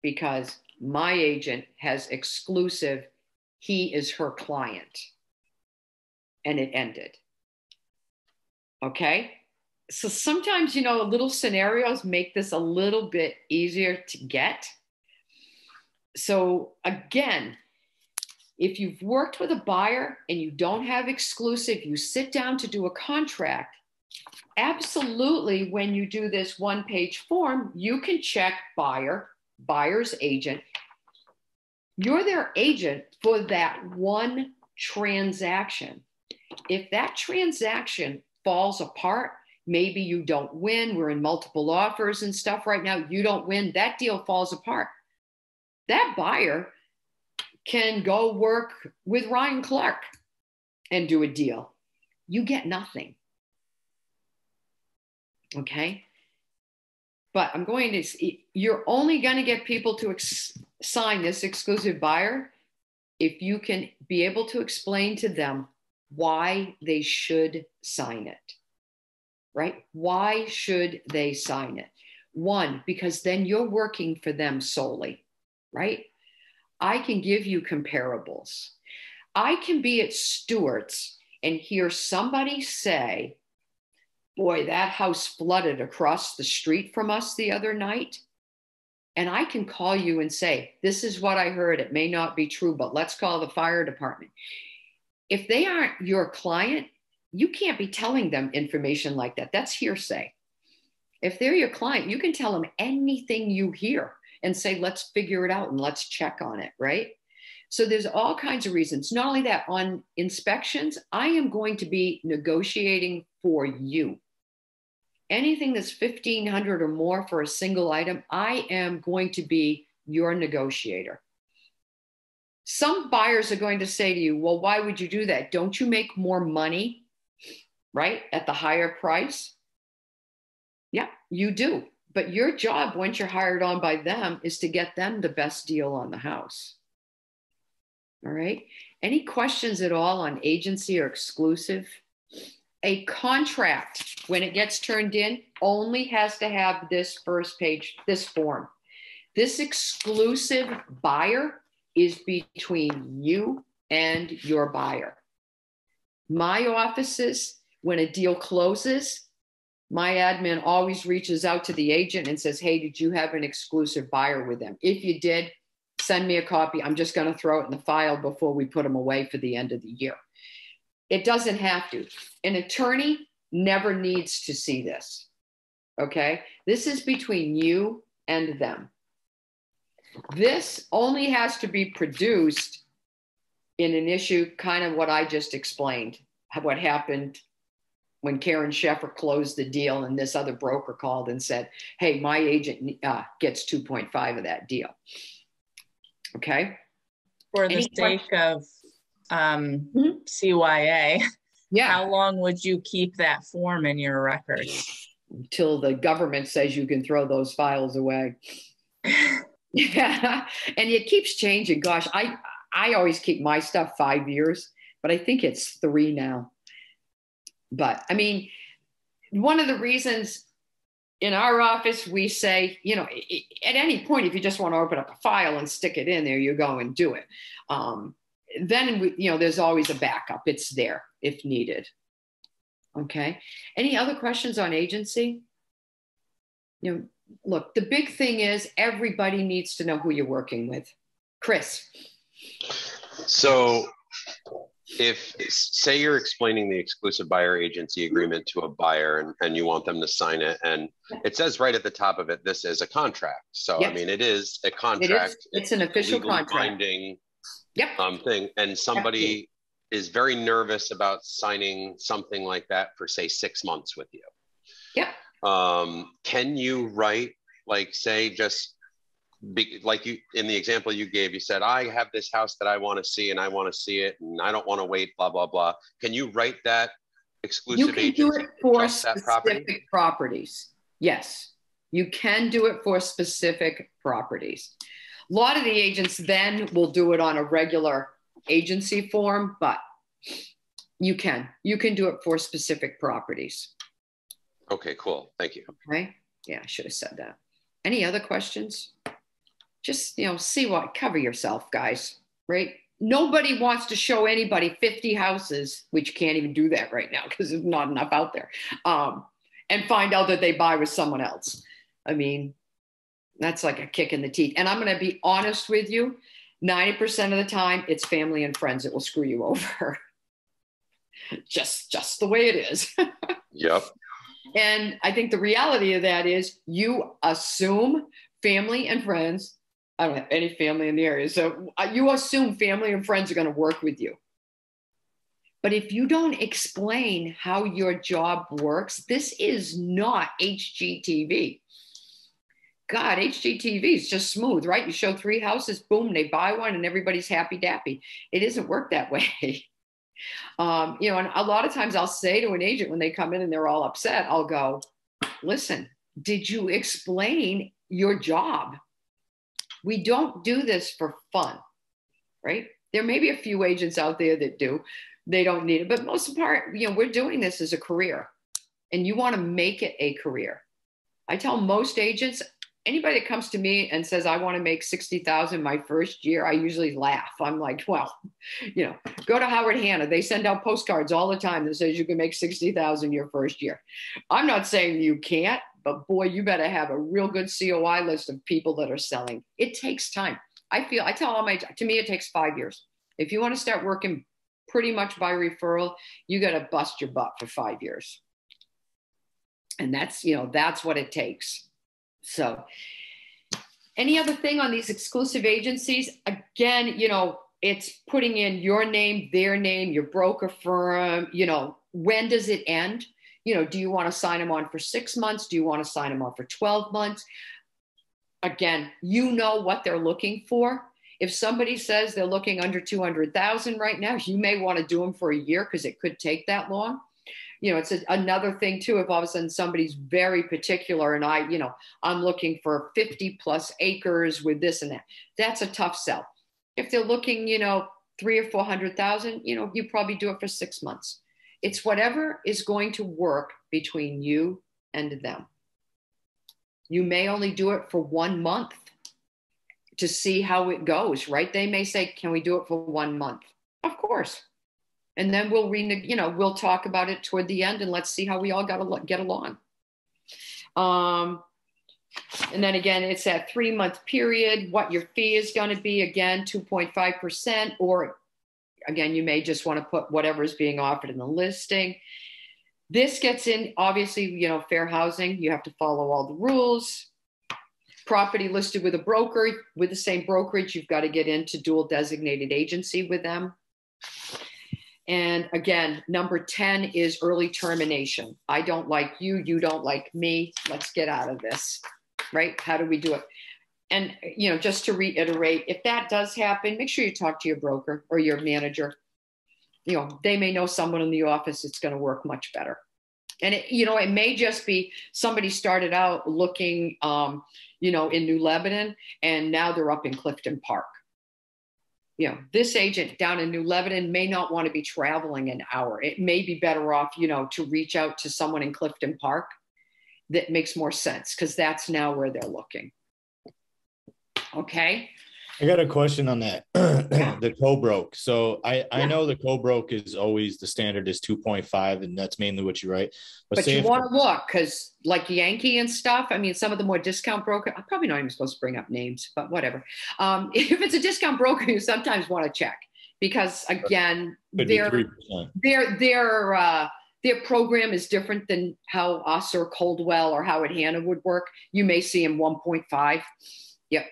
because my agent has exclusive, he is her client. And it ended. Okay. So sometimes, little scenarios make this a little bit easier to get. So again, if you've worked with a buyer and you don't have exclusive, you sit down to do a contract, absolutely, when you do this 1-page form, you can check buyer's agent. You're their agent for that one transaction. If that transaction falls apart, maybe you don't win. We're in multiple offers and stuff right now. You don't win. That deal falls apart. That buyer can go work with Ryan Clark and do a deal. You get nothing. Okay. But you're only going to get people to sign this exclusive buyer if you can be able to explain to them why they should sign it, right? Why should they sign it? One, because then you're working for them solely, right? I can give you comparables. I can be at Stewart's and hear somebody say, boy, that house flooded across the street from us the other night. And I can call you and say, this is what I heard. It may not be true, but let's call the fire department. If they aren't your client, you can't be telling them information like that. That's hearsay. If they're your client, you can tell them anything you hear and say, let's figure it out and let's check on it, right? So there's all kinds of reasons. Not only that, on inspections, I am going to be negotiating for you. Anything that's $1,500 or more for a single item, I am going to be your negotiator. Some buyers are going to say to you, well, why would you do that? Don't you make more money, right, at the higher price? Yeah, you do. But your job, once you're hired on by them, is to get them the best deal on the house. All right. Any questions at all on agency or exclusive? A contract, when it gets turned in, only has to have this first page, this form. This exclusive buyer is between you and your buyer. My offices, when a deal closes, my admin always reaches out to the agent and says, hey, did you have an exclusive buyer with them? If you did, send me a copy. I'm just going to throw it in the file before we put them away for the end of the year. It doesn't have to. An attorney never needs to see this. Okay? This is between you and them. This only has to be produced in an issue, kind of what I just explained, what happened when Karen Sheffer closed the deal and this other broker called and said, hey, my agent gets 2.5 of that deal. Okay? For the sake of CYA, yeah. How long would you keep that form in your records? Until the government says you can throw those files away. Yeah, and it keeps changing. Gosh, I always keep my stuff 5 years, but I think it's 3 now. But I mean, one of the reasons in our office, we say, you know, at any point, if you just want to open up a file and stick it in there, you go and do it. Then, you know, there's always a backup. It's there if needed. Okay. Any other questions on agency? You know, look, the big thing is everybody needs to know who you're working with. Chris. So if, say you're explaining the exclusive buyer agency agreement to a buyer and you want them to sign it, and it says right at the top of it, this is a contract. So, yes. I mean, it is a contract. It's an official contract. Binding thing. And somebody is very nervous about signing something like that for, say, 6 months with you. Yep. Can you write, like, say, just like you, in the example you gave, you said, I have this house that I want to see and I want to see it and I don't want to wait, blah, blah, blah. Can you write that exclusive agency? You can do it for specific properties. Yes, you can do it for specific properties. A lot of the agents then will do it on a regular agency form, but you can do it for specific properties. Okay, cool. Thank you. Okay. Yeah, I should have said that. Any other questions? Just, you know, cover yourself, guys, right? Nobody wants to show anybody 50 houses, which can't even do that right now because there's not enough out there, and find out that they buy with someone else. I mean, that's like a kick in the teeth. And I'm going to be honest with you, 90% of the time, it's family and friends that will screw you over. just the way it is. Yep. And I think the reality of that is you assume family and friends. I don't have any family in the area. So you assume family and friends are going to work with you. But if you don't explain how your job works, this is not HGTV. God, HGTV is just smooth, right? You show 3 houses, boom, they buy one and everybody's happy dappy. It doesn't work that way. You know, and a lot of times I'll say to an agent when they come in and they're all upset, I'll go, listen, did you explain your job? We don't do this for fun, right? There may be a few agents out there that do, They don't need it. But most of the part, you know, we're doing this as a career, and you want to make it a career. I tell most agents, anybody that comes to me and says, I want to make 60,000 my first year, I usually laugh. I'm like, well, you know, go to Howard Hanna. They send out postcards all the time that says you can make 60,000 your first year. I'm not saying you can't, but boy, you better have a real good COI list of people that are selling. It takes time. I tell all to me, it takes 5 years. If you want to start working pretty much by referral, you got to bust your butt for 5 years. And that's, you know, that's what it takes. So any other thing on these exclusive agencies? Again, you know, it's putting in your name, their name, your broker firm, you know, when does it end? You know, do you want to sign them on for 6 months? Do you want to sign them on for 12 months? Again, you know what they're looking for. If somebody says they're looking under 200,000 right now, you may want to do them for a year because it could take that long. You know, it's another thing too, if all of a sudden somebody's very particular and I'm looking for 50 plus acres with this and that, that's a tough sell. If they're looking, 300,000 or 400,000, you probably do it for 6 months. It's whatever is going to work between you and them. You may only do it for 1 month to see how it goes, right? They may say, can we do it for 1 month? Of course. And then we'll talk about it toward the end and let's see how we all get along. And then again, it's that 3 month period, what your fee is going to be, again, 2.5%, or again, you may just want to put whatever is being offered in the listing. This gets in, obviously, fair housing. You have to follow all the rules. Property listed with a broker, with the same brokerage, you've got to get into dual designated agency with them. And again, number 10 is early termination. I don't like you, you don't like me. Let's get out of this, right? How do we do it? And, just to reiterate, if that does happen, make sure you talk to your broker or your manager. They may know someone in the office. It's going to work much better. And it may just be somebody started out looking, in New Lebanon, and now they're up in Clifton Park. This agent down in New Lebanon may not want to be traveling an hour. It may be better off, to reach out to someone in Clifton Park. That makes more sense because that's now where they're looking. Okay. I got a question on that. The co-broke. So I know the co-broke is always the standard is 2.5, and that's mainly what you write. But you want to look, because like Yankee and stuff, I mean, some of the more discount broker, I'm probably not even supposed to bring up names, but whatever. If it's a discount broker, you sometimes want to check because again, their program is different than how us or Coldwell or Howard Hanna would work. You may see them 1.5. Yep.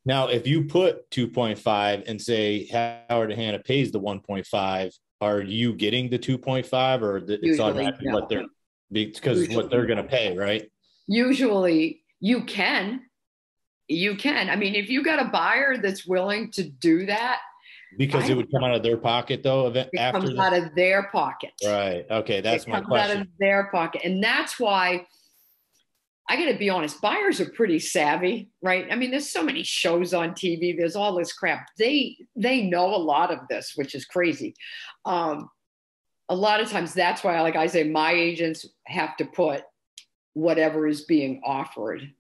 Now, if you put 2.5 and say Howard Hanna pays the 1.5, are you getting the 2.5 or it's automatically no. What they're going to pay, right? Usually you can. I mean, if you got a buyer that's willing to do that. Because it would come out of their pocket though. It comes out of their pocket. Right. Okay. That's my question. Out of their pocket. And that's why I got to be honest, buyers are pretty savvy, right? I mean, there's so many shows on TV. There's all this crap. They know a lot of this, which is crazy. A lot of times that's why, like I say, my agents have to put whatever is being offered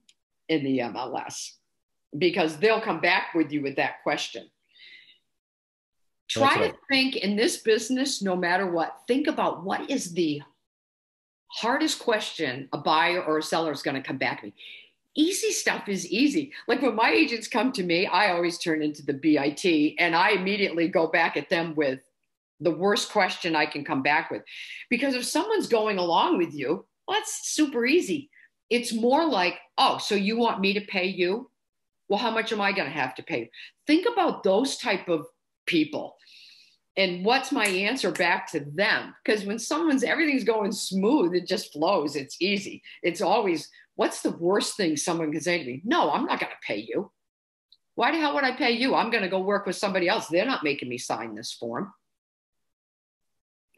in the MLS because they'll come back with you with that question. Try to think in this business, no matter what, think about what is the hardest question a buyer or a seller is going to come back to me. Easy stuff is easy. Like when my agents come to me, I always turn into the BIT and I immediately go back at them with the worst question I can come back with. Because if someone's going along with you, well, that's super easy. It's more like, oh, so you want me to pay you? Well, how much am I going to have to pay? Think about those type of people. And what's my answer back to them? Because when everything's going smooth, it just flows. It's easy. It's always, what's the worst thing someone can say to me? No, I'm not going to pay you. Why the hell would I pay you? I'm going to go work with somebody else. They're not making me sign this form.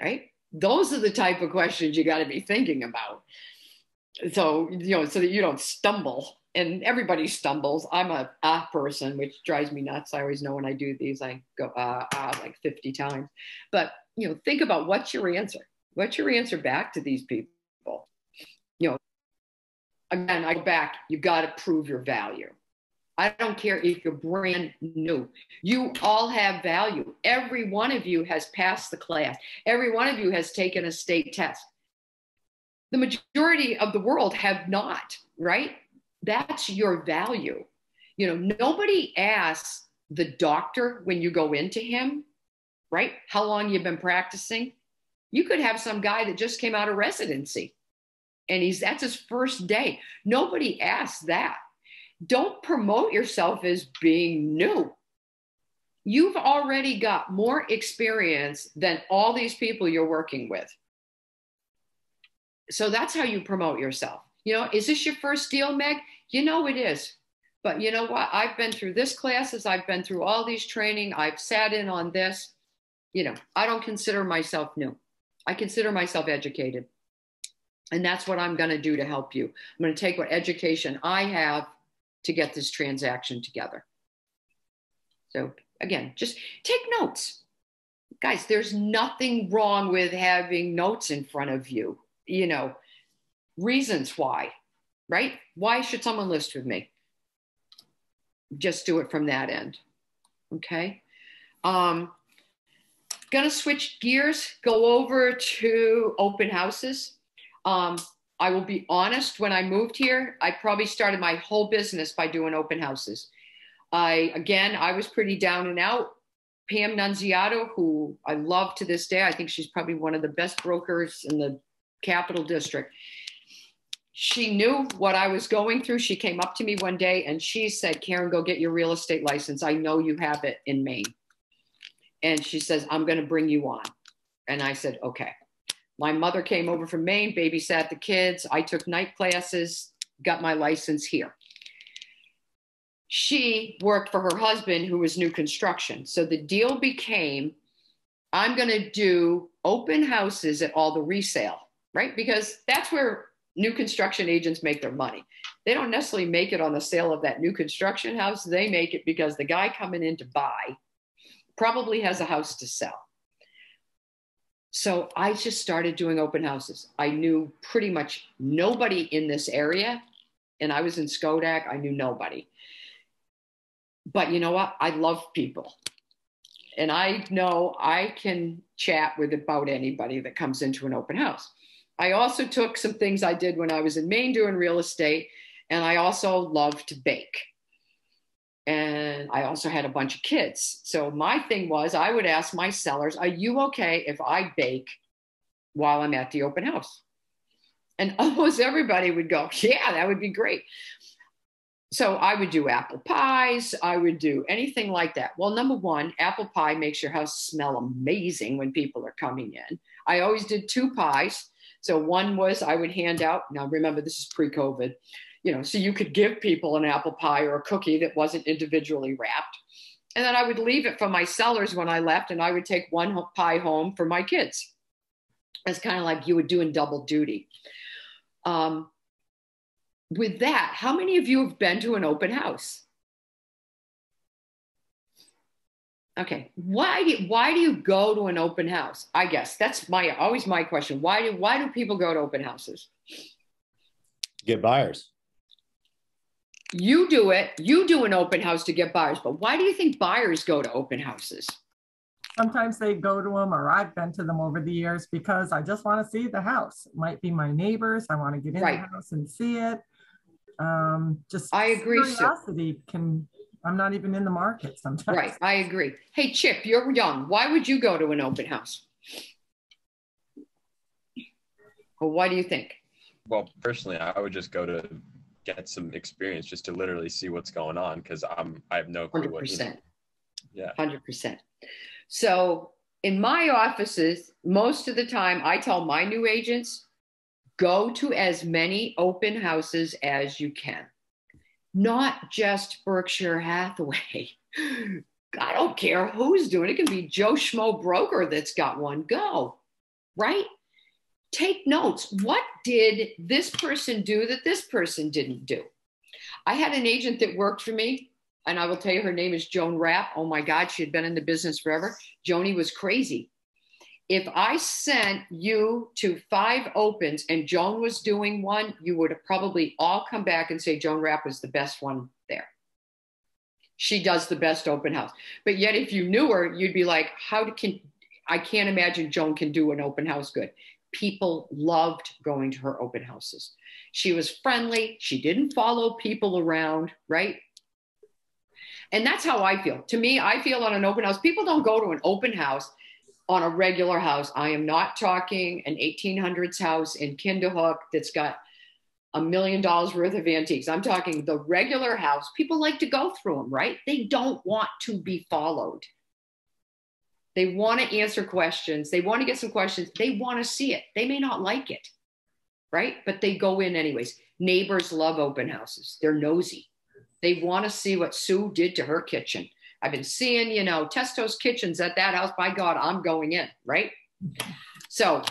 Right? Those are the type of questions you got to be thinking about. So, so that you don't stumble and everybody stumbles. I'm a person, which drives me nuts. I always know when I do these, I go like 50 times. But, you know, think about what's your answer? What's your answer back to these people? You know, again, I go back, you got to prove your value. I don't care if you're brand new. You all have value. Every one of you has passed the class. Every one of you has taken a state test. The majority of the world have not, right? That's your value. You know, nobody asks the doctor when you go into him, right? How long you've been practicing. You could have some guy that just came out of residency and that's his first day. Nobody asks that. Don't promote yourself as being new. You've already got more experience than all these people you're working with. So that's how you promote yourself. You know, is this your first deal, Meg? You know it is. But you know what? I've been through this classes. I've been through all these training. I've sat in on this. You know, I don't consider myself new. I consider myself educated. And that's what I'm going to do to help you. I'm going to take what education I have to get this transaction together. So again, just take notes. Guys, there's nothing wrong with having notes in front of you. You know, reasons why, right? Why should someone list with me? Just do it from that end. Okay. Gonna switch gears, go over to open houses. I will be honest, when I moved here, I probably started my whole business by doing open houses. I was pretty down and out. Pam Nunziato, who I love to this day, I think she's probably one of the best brokers in the Capital District. She knew what I was going through. She came up to me one day and she said, Karen, go get your real estate license. I know you have it in Maine. And she says, I'm going to bring you on. And I said, okay. My mother came over from Maine, babysat the kids. I took night classes, got my license here. She worked for her husband, who was new construction. So the deal became, I'm going to do open houses at all the resale, right? Because that's where new construction agents make their money. They don't necessarily make it on the sale of that new construction house. They make it because the guy coming in to buy probably has a house to sell. So I just started doing open houses. I knew pretty much nobody in this area. And I was in Skodak. I knew nobody. But you know what? I love people. And I know I can chat with about anybody that comes into an open house. I also took some things I did when I was in Maine doing real estate. And I also love to bake. And I also had a bunch of kids. So my thing was, I would ask my sellers, are you okay if I bake while I'm at the open house? And almost everybody would go, yeah, that would be great. So I would do apple pies. I would do anything like that. Well, number one, apple pie makes your house smell amazing when people are coming in. I always did 2 pies. So one was I would hand out. Now, remember, this is pre-COVID. You know, so you could give people an apple pie or a cookie that wasn't individually wrapped. And then I would leave it for my sellers when I left, and I would take 1 pie home for my kids. It's kind of like you were doing double duty. With that, how many of you have been to an open house? Okay, why do you go to an open house? I guess that's always my question. Why do people go to open houses? Get buyers. You do it. You do an open house to get buyers, but why do you think buyers go to open houses? Sometimes they go to them, or I've been to them over the years because I just want to see the house. It might be my neighbors. I want to get in the house and see it. I agree. Curiosity I'm not even in the market sometimes. Right. I agree. Hey, Chip, you're young. Why would you go to an open house? Well, why do you think? Well, personally, I would just go to get some experience, just to literally see what's going on, because I have no clue 100%. What, you know. Yeah. 100%. So in my offices, most of the time I tell my new agents, go to as many open houses as you can. Not just Berkshire Hathaway. I don't care who's doing it. It can be Joe Schmo broker that's got one. Go, right? Take notes. What did this person do that this person didn't do? I had an agent that worked for me, and I will tell you, her name is Joan Rapp. Oh my God, she had been in the business forever. Joni was crazy. If I sent you to 5 opens and Joan was doing one, you would have probably all come back and say Joan Rapp was the best one there. She does the best open house. But yet if you knew her, you'd be like, I can't imagine Joan can do an open house good. People loved going to her open houses. She was friendly. She didn't follow people around, right? And that's how I feel. To me, I feel on an open house, people don't go to an open house on a regular house. I am not talking an 1800s house in Kinderhook that's got $1 million worth of antiques. I'm talking the regular house. People like to go through them, right? They don't want to be followed. They want to answer questions. They want to get some questions. They want to see it. They may not like it, right? But they go in anyways. Neighbors love open houses. They're nosy. They want to see what Sue did to her kitchen. I've been seeing, Testo's kitchens at that house. By God, I'm going in, right? So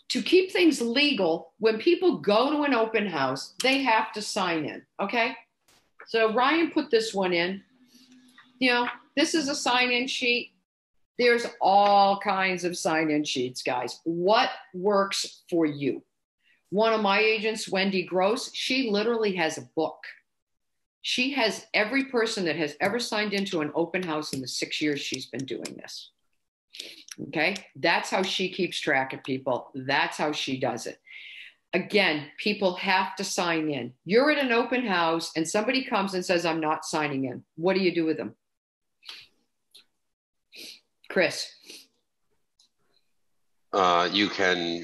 to keep things legal, when people go to an open house, they have to sign in, okay? So Ryan put this one in. This is a sign-in sheet. There's all kinds of sign-in sheets, guys. What works for you? One of my agents, Wendy Gross, she literally has a book. She has every person that has ever signed into an open house in the 6 years she's been doing this. Okay, that's how she keeps track of people. That's how she does it. Again, people have to sign in. You're at an open house and somebody comes and says, I'm not signing in. What do you do with them? Chris. You can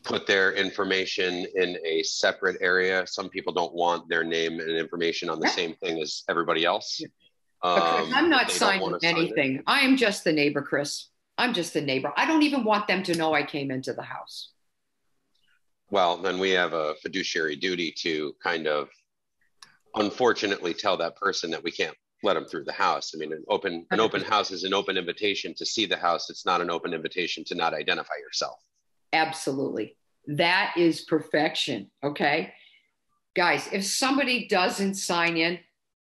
put their information in a separate area. Some people don't want their name and information on the same thing as everybody else. Chris, I'm not signing anything. I am just the neighbor, Chris. I'm just the neighbor. I don't even want them to know I came into the house. Well, then we have a fiduciary duty to kind of unfortunately tell that person that we can't let them through the house. I mean, an open house is an open invitation to see the house. It's not an open invitation to not identify yourself. Absolutely. That is perfection. Okay. Guys, if somebody doesn't sign in,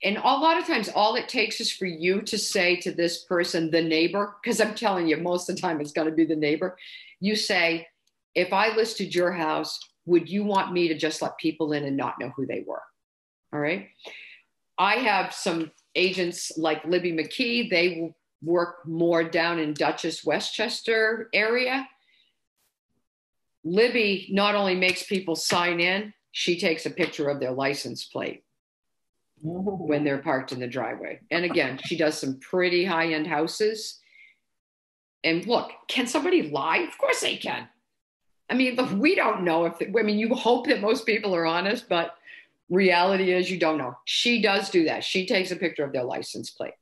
and a lot of times all it takes is for you to say to this person, the neighbor, because I'm telling you, most of the time it's going to be the neighbor. You say, if I listed your house, would you want me to just let people in and not know who they were? All right. I have some agents like Libby McKee. They work more down in Dutchess, Westchester area. Libby not only makes people sign in, she takes a picture of their license plate when they're parked in the driveway. And again, she does some pretty high-end houses. And look, can somebody lie? Of course they can. I mean, look, we don't know you hope that most people are honest, but reality is you don't know. She does do that. She takes a picture of their license plate.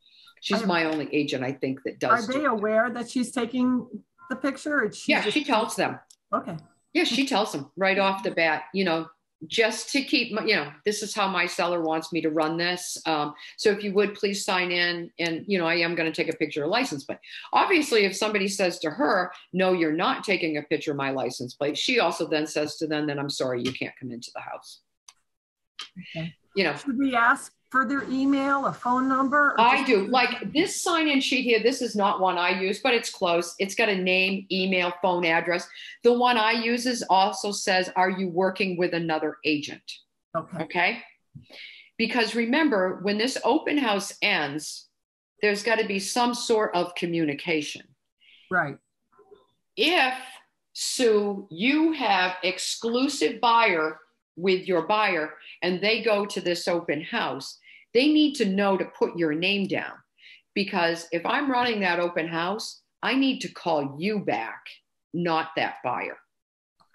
She's my only agent, I think, that does. Are they aware that she's taking the picture? Or she tells them. Okay. Yeah, she tells them right off the bat, just to keep, this is how my seller wants me to run this. So if you would please sign in and, I am going to take a picture of license plate. Obviously, if somebody says to her, no, you're not taking a picture of my license plate, she also then says to them, then I'm sorry, you can't come into the house. Okay. Should we ask for their email, a phone number? I do. Like this sign-in sheet here, this is not one I use, but it's close. It's got a name, email, phone address. The one I use also says, are you working with another agent? Okay. Because remember, when this open house ends, there's got to be some sort of communication. Right. If, Sue, you have exclusive buyer with your buyer and they go to this open house, they need to know to put your name down, because if I'm running that open house, I need to call you back, not that buyer.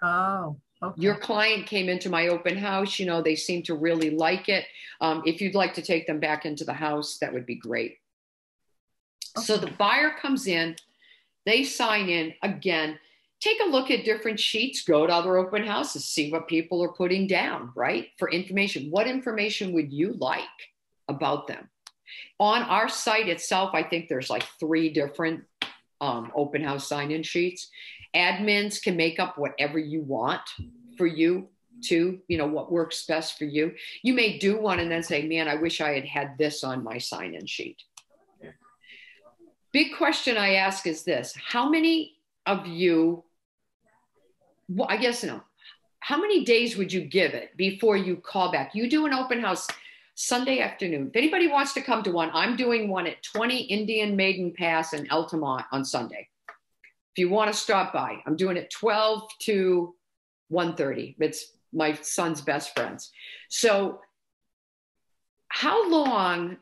Oh, okay. Your client came into my open house, they seem to really like it. If you'd like to take them back into the house, that would be great. Okay. So the buyer comes in, they sign in. Again, take a look at different sheets, go to other open houses, see what people are putting down, right? For information. What information would you like about them? On our site itself, I think there's like 3 different open house sign-in sheets. Admins can make up whatever you want for you. too, you know, what works best for you. You may do one and then say, man, I wish I had had this on my sign-in sheet. Big question I ask is this: how many of you, well, I guess no, how many days would you give it before you call back? You do an open house Sunday afternoon. If anybody wants to come to one, I'm doing one at 20 Indian Maiden Pass in Altamont on Sunday. If you want to stop by, I'm doing it 12 to 1:30. It's my son's best friends. So how long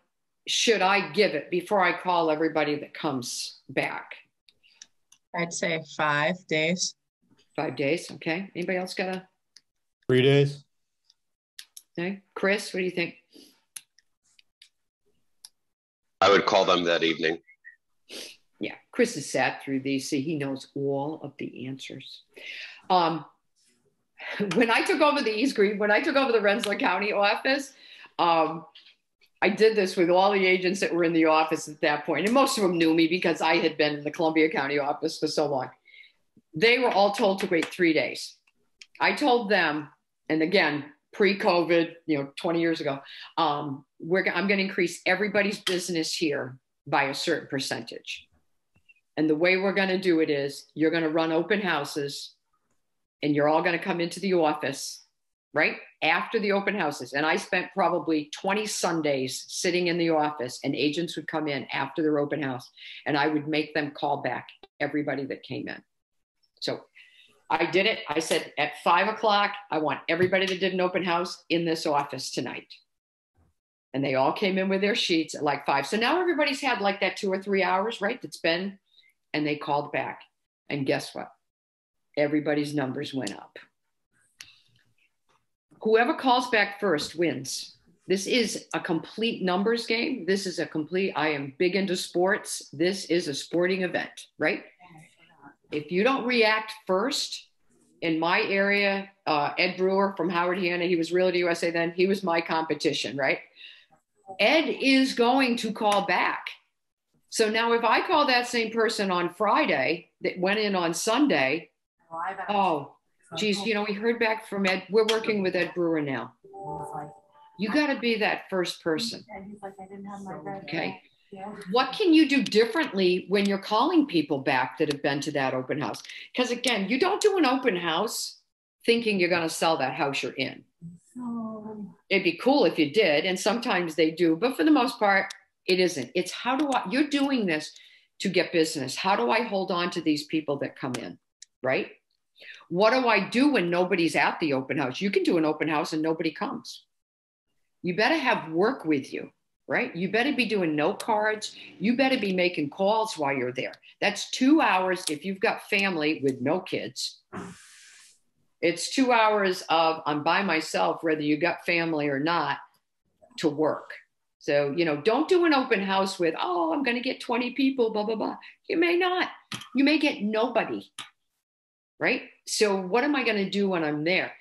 should I give it before I call everybody that comes back? I'd say 5 days. 5 days. Okay. Anybody else got a? 3 days. Okay. Chris, what do you think? I would call them that evening. Yeah. Chris has sat through these. See, he knows all of the answers. When I took over the East Green, when I took over the Rensselaer County office, I did this with all the agents that were in the office at that point. And most of them knew me because I had been in the Columbia County office for so long. They were all told to wait 3 days. I told them, and again, pre-COVID, 20 years ago, I'm going to increase everybody's business here by a certain percentage. And the way we're going to do it is you're going to run open houses and you're all going to come into the office, right? After the open houses. And I spent probably 20 Sundays sitting in the office, and agents would come in after their open house and I would make them call back everybody that came in. So I did it. I said at 5 o'clock, I want everybody that did an open house in this office tonight. And they all came in with their sheets at like 5. So now everybody's had like that 2 or 3 hours, right? That's been, and they called back. And guess what? Everybody's numbers went up. Whoever calls back first wins. This is a complete numbers game. This is a complete, I am big into sports. This is a sporting event, right? If you don't react first, in my area, Ed Brewer from Howard Hanna, he was Realty USA then, he was my competition, right? Ed is going to call back. So now if I call that same person on Friday that went in on Sunday, oh, geez, we heard back from Ed. We're working with Ed Brewer now. You got to be that first person. Okay. What can you do differently when you're calling people back that have been to that open house? Because again, you don't do an open house thinking you're going to sell that house you're in. It'd be cool if you did. And sometimes they do, but for the most part, it isn't. It's you're doing this to get business. How do I hold on to these people that come in, right? What do I do when nobody's at the open house? You can do an open house and nobody comes. You better have work with you, right? You better be doing note cards. You better be making calls while you're there. That's 2 hours if you've got family with no kids. It's 2 hours of I'm by myself, whether you got family or not, to work. So, don't do an open house with, oh, I'm going to get 20 people, blah, blah, blah. You may not. You may get nobody, right? So what am I going to do when I'm there?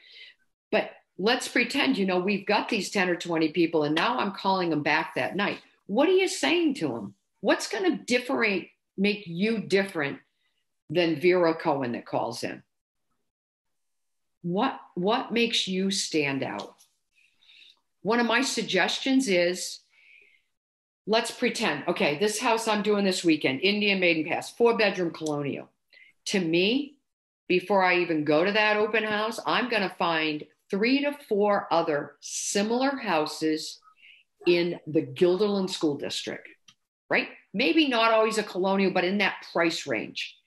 But let's pretend, we've got these 10 or 20 people and now I'm calling them back that night. What are you saying to them? What's going to make you different than Vera Cohen that calls in? What makes you stand out? One of my suggestions is, let's pretend, okay, this house I'm doing this weekend, Indian Maiden Pass, 4-bedroom colonial. To me, before I even go to that open house, I'm going to find 3 to 4 other similar houses in the Guilderland School District, right? Maybe not always a colonial, but in that price range.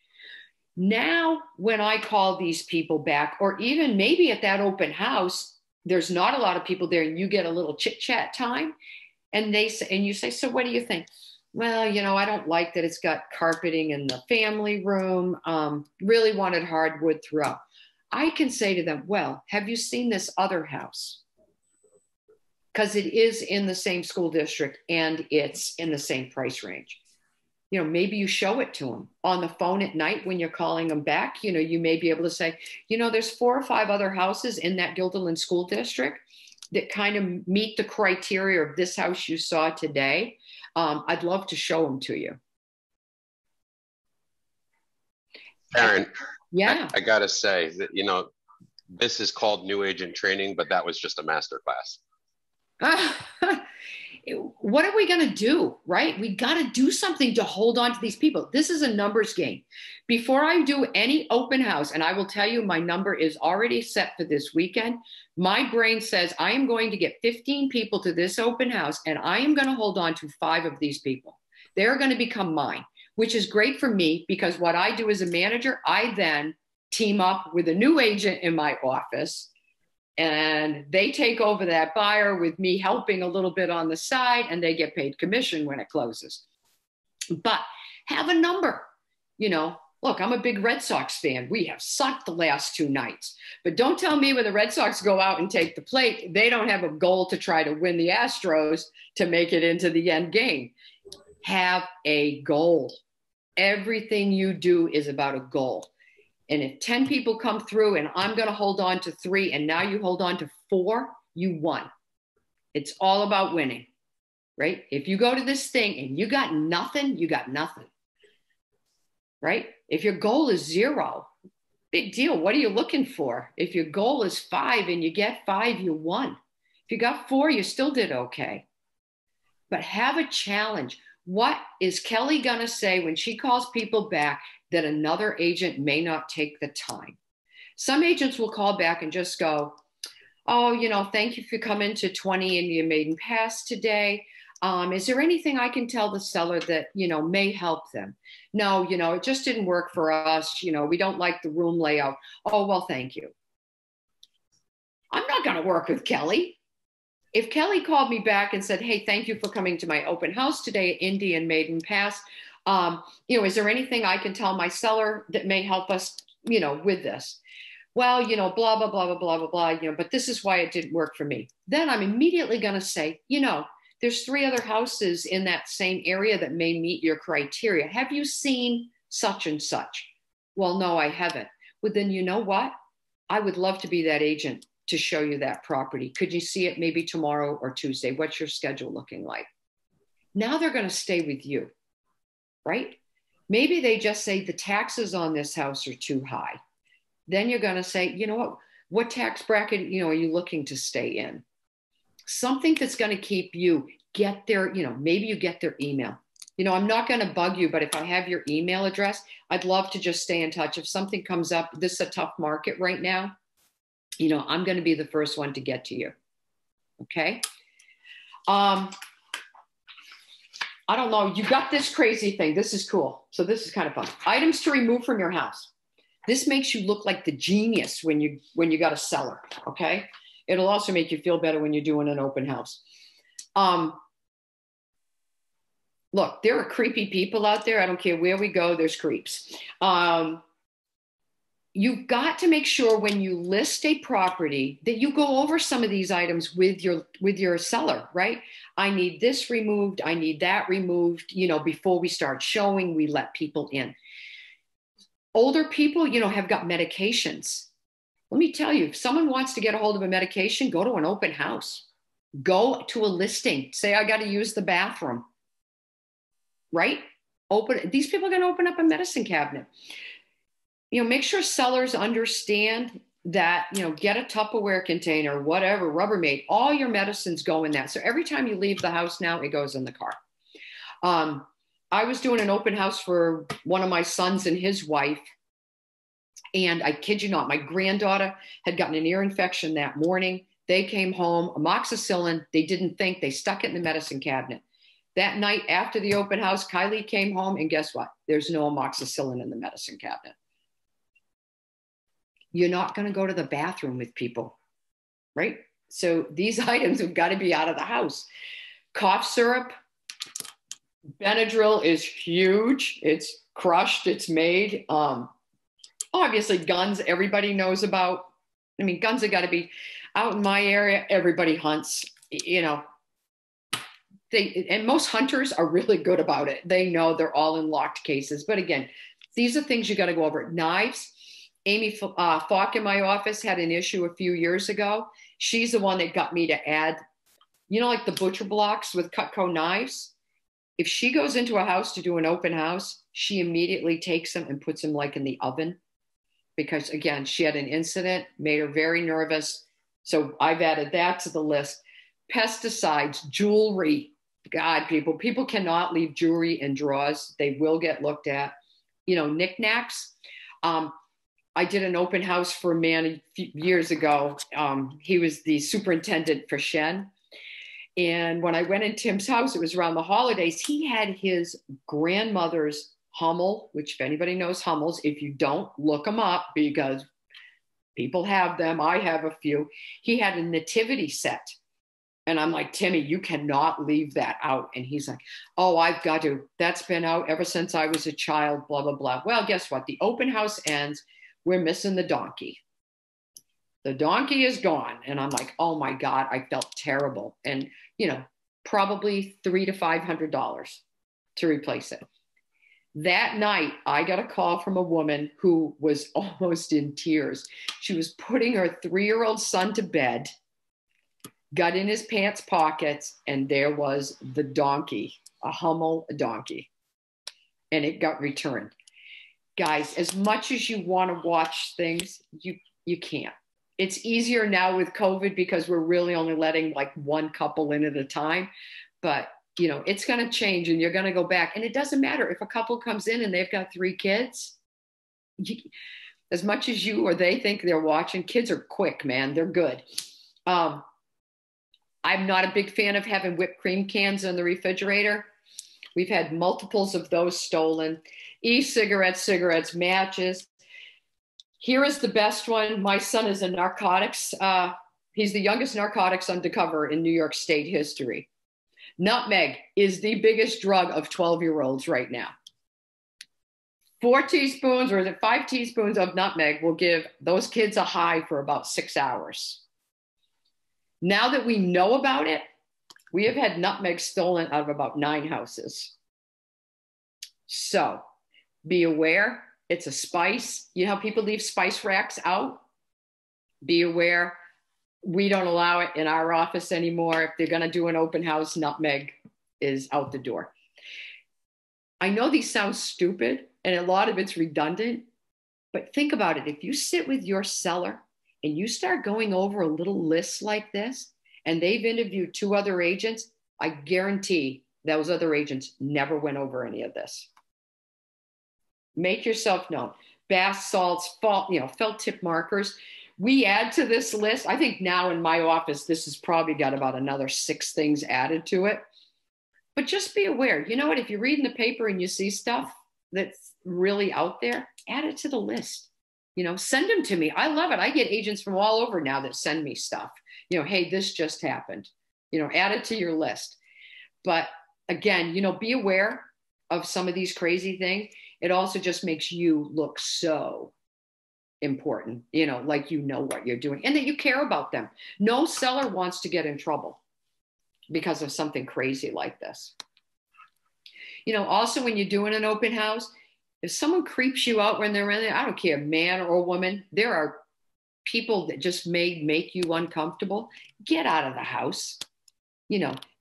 Now, when I call these people back, or even maybe at that open house, there's not a lot of people there and you get a little chit chat time and you say, so what do you think? Well, I don't like that it's got carpeting in the family room. Really wanted hardwood throughout. I can say to them, well, have you seen this other house? Because it is in the same school district and it's in the same price range. Maybe you show it to them on the phone at night when you're calling them back. You may be able to say, there's 4 or 5 other houses in that Guilderland School District that kind of meet the criteria of this house you saw today. I'd love to show them to you. Karen, yeah, I got to say that, this is called new agent training, but that was just a master class. What are we going to do, right? We got to do something to hold on to these people. This is a numbers game. Before I do any open house, and I will tell you my number is already set for this weekend, my brain says I am going to get 15 people to this open house, and I am going to hold on to 5 of these people. They're going to become mine, which is great for me because what I do as a manager, I then team up with a new agent in my office, and they take over that buyer with me helping a little bit on the side, and they get paid commission when it closes. But have a number. You know, look, I'm a big Red Sox fan. We have sucked the last 2 nights. But don't tell me when the Red Sox go out and take the plate, they don't have a goal to try to win the Astros to make it into the end game. Have a goal. Everything you do is about a goal. And if 10 people come through and I'm going to hold on to 3 and now you hold on to 4, you won. It's all about winning, right? If you go to this thing and you got nothing, you got nothing, right? If your goal is 0, big deal. What are you looking for? If your goal is 5 and you get 5, you won. If you got 4, you still did okay. But have a challenge. What is Kelly going to say when she calls people back that another agent may not take the time? Some agents will call back and just go, oh, you know, thank you for coming to 20 India Maiden Pass today. Is there anything I can tell the seller that, you know, may help them? No, you know, it just didn't work for us. You know, we don't like the room layout. Oh, well, thank you. I'm not going to work with Kelly. If Kelly called me back and said, hey, thank you for coming to my open house today at Indy and Maiden Pass. You know, is there anything I can tell my seller that may help us, you know, with this? Well, you know, blah, blah, blah, blah, blah, blah, blah, you know, but this is why it didn't work for me. Then I'm immediately going to say, you know, there's 3 other houses in that same area that may meet your criteria. Have you seen such and such? Well, no, I haven't. Well, then you know what? I would love to be that agent to show you that property. Could you see it maybe tomorrow or Tuesday? What's your schedule looking like? Now they're going to stay with you, right? Maybe they just say the taxes on this house are too high. Then you're going to say, you know what tax bracket, you know, are you looking to stay in? Something that's going to keep you, get their, you know, maybe you get their email. You know, I'm not going to bug you, but if I have your email address, I'd love to just stay in touch. If something comes up, this is a tough market right now, you know, I'm going to be the first one to get to you. Okay. I don't know. You got this crazy thing. This is cool. So this is kind of fun. Items to remove from your house. This makes you look like the genius when you got a seller. Okay. It'll also make you feel better when you're doing an open house. Look, there are creepy people out there. I don't care where we go. There's creeps. You've got to make sure when you list a property that you go over some of these items with your seller, right? I need this removed. I need that removed. You know, before we start showing, we let people in. Older people, you know, have got medications. Let me tell you, if someone wants to get a hold of a medication, go to an open house. Go to a listing. Say, I got to use the bathroom, right? These people are going to open up a medicine cabinet. You know, make sure sellers understand that, you know, get a Tupperware container, whatever, Rubbermaid, all your medicines go in that. So every time you leave the house now, it goes in the car. I was doing an open house for one of my sons and his wife. And I kid you not, my granddaughter had gotten an ear infection that morning. They came home, amoxicillin. They didn't think, they stuck it in the medicine cabinet. That night after the open house, Kylie came home and guess what? There's no amoxicillin in the medicine cabinet. You're not going to go to the bathroom with people, right? So these items have got to be out of the house. Cough syrup, Benadryl is huge. It's crushed, it's made. Obviously guns, everybody knows about. I mean, guns have got to be out in my area. Everybody hunts, you know. And most hunters are really good about it. They know they're all in locked cases. But again, these are things you got to go over. Knives. Amy Falk in my office had an issue a few years ago. She's the one that got me to add, you know, like the butcher blocks with Cutco knives. If she goes into a house to do an open house, she immediately takes them and puts them like in the oven. because again, she had an incident, made her very nervous. So I've added that to the list. Pesticides, jewelry. God, people cannot leave jewelry in drawers. They will get looked at. Knickknacks. I did an open house for a man a few years ago. He was the superintendent for Shen. And when I went in Tim's house, it was around the holidays. He had his grandmother's Hummel, which if anybody knows Hummels, if you don't, look them up because people have them. I have a few. He had a nativity set. And I'm like, Timmy, you cannot leave that out. And he's like, oh, I've got to. That's been out ever since I was a child, blah, blah, blah. Well, guess what? The open house ends. We're missing the donkey. The donkey is gone. And I'm like, oh my God, I felt terrible. And, probably $300 to $500 to replace it. That night, I got a call from a woman who was almost in tears. She was putting her 3-year-old son to bed, got in his pants pockets, and there was the donkey, a Hummel, a donkey. And it got returned. Guys, as much as you want to watch things, you can't. It's easier now with COVID because we're really only letting like one couple in at a time. But, it's going to change and you're going to go back. And it doesn't matter if a couple comes in and they've got 3 kids. As much as you or they think they're watching, kids are quick, man. They're good. I'm not a big fan of having whipped cream cans in the refrigerator. We've had multiples of those stolen. E-cigarettes, matches. Here is the best one. My son is a narcotics. He's the youngest narcotics undercover in New York State history. Nutmeg is the biggest drug of 12-year-olds right now. 4 teaspoons, or is it 5 teaspoons of nutmeg will give those kids a high for about 6 hours. Now that we know about it, we have had nutmeg stolen out of about 9 houses. So be aware, it's a spice. You know how people leave spice racks out? Be aware, we don't allow it in our office anymore. If they're gonna do an open house, nutmeg is out the door. I know these sound stupid and a lot of it's redundant, but think about it. If you sit with your seller and you start going over a little list like this, and they've interviewed 2 other agents, I guarantee those other agents never went over any of this. Make yourself known. Bath salts, felt tip markers. We add to this list. I think now in my office, this has probably got about another 6 things added to it. But just be aware, you know what? If you're reading the paper and you see stuff that's really out there, add it to the list. Send them to me. I love it. I get agents from all over now that send me stuff. Hey, this just happened. Add it to your list. But again, be aware of some of these crazy things. It also just makes you look so important, like what you're doing and that you care about them. No seller wants to get in trouble because of something crazy like this. Also when you're doing an open house, if someone creeps you out when they're in there, I don't care, man or woman, there are people that just make you uncomfortable. Get out of the house.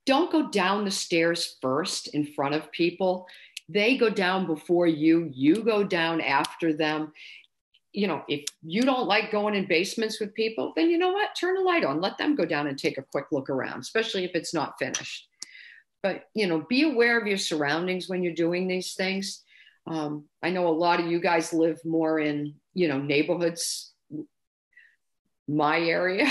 Don't go down the stairs first in front of people. They go down before you go down after them. If you don't like going in basements with people, then you know what? Turn the light on, let them go down and take a quick look around, especially if it's not finished. But, be aware of your surroundings when you're doing these things. I know a lot of you guys live more in, neighborhoods. My area,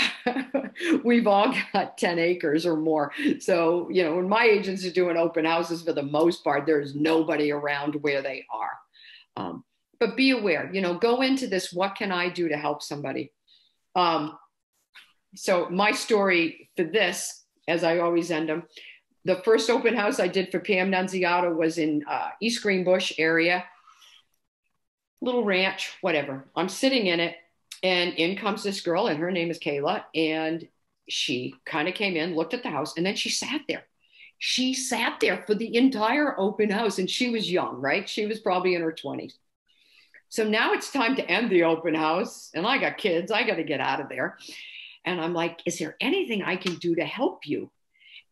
we've all got 10 acres or more. So, when my agents are doing open houses, for the most part, there's nobody around where they are. But be aware, go into this, what can I do to help somebody? So my story for this, as I always end them, the first open house I did for Pam Nunziata was in East Greenbush area, little ranch, whatever. I'm sitting in it. And in comes this girl, and her name is Kayla. And she kind of came in, looked at the house, and then she sat there. She sat there for the entire open house. And she was young, right? She was probably in her 20s. So now it's time to end the open house. And I got kids. I got to get out of there. And I'm like, is there anything I can do to help you?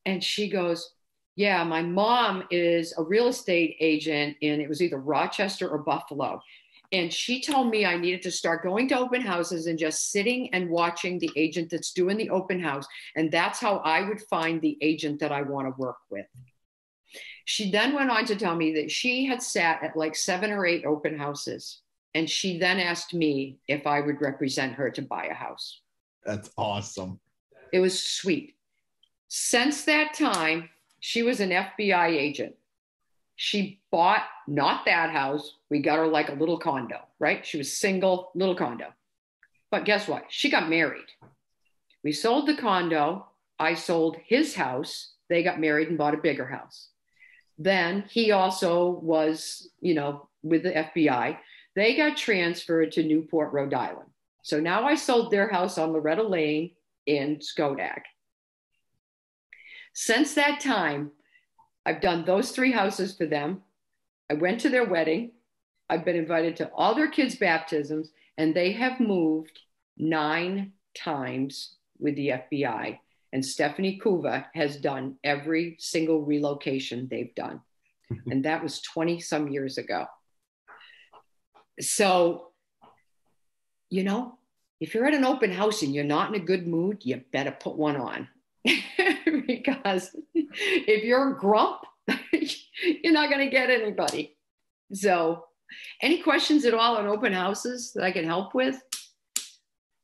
And she goes, yeah, my mom is a real estate agent in, it was either Rochester or Buffalo. And she told me I needed to start going to open houses and just sitting and watching the agent that's doing the open house. And that's how I would find the agent that I want to work with. She then went on to tell me that she had sat at like 7 or 8 open houses. And she then asked me if I would represent her to buy a house. That's awesome. It was sweet. Since that time, she was an FBI agent. She bought not that house. We got her like a little condo, right? She was single, little condo. But guess what? She got married. We sold the condo. I sold his house. They got married and bought a bigger house. Then he also was, with the FBI. They got transferred to Newport, Rhode Island. So now I sold their house on Loretta Lane in Schodack. Since that time, I've done those 3 houses for them. I went to their wedding. I've been invited to all their kids' baptisms, and they have moved 9 times with the FBI. And Stephanie Kuva has done every single relocation they've done. And that was 20 some years ago. So, if you're at an open house and you're not in a good mood, you better put one on. Because if you're a grump, you're not going to get anybody. So, any questions at all on open houses that I can help with?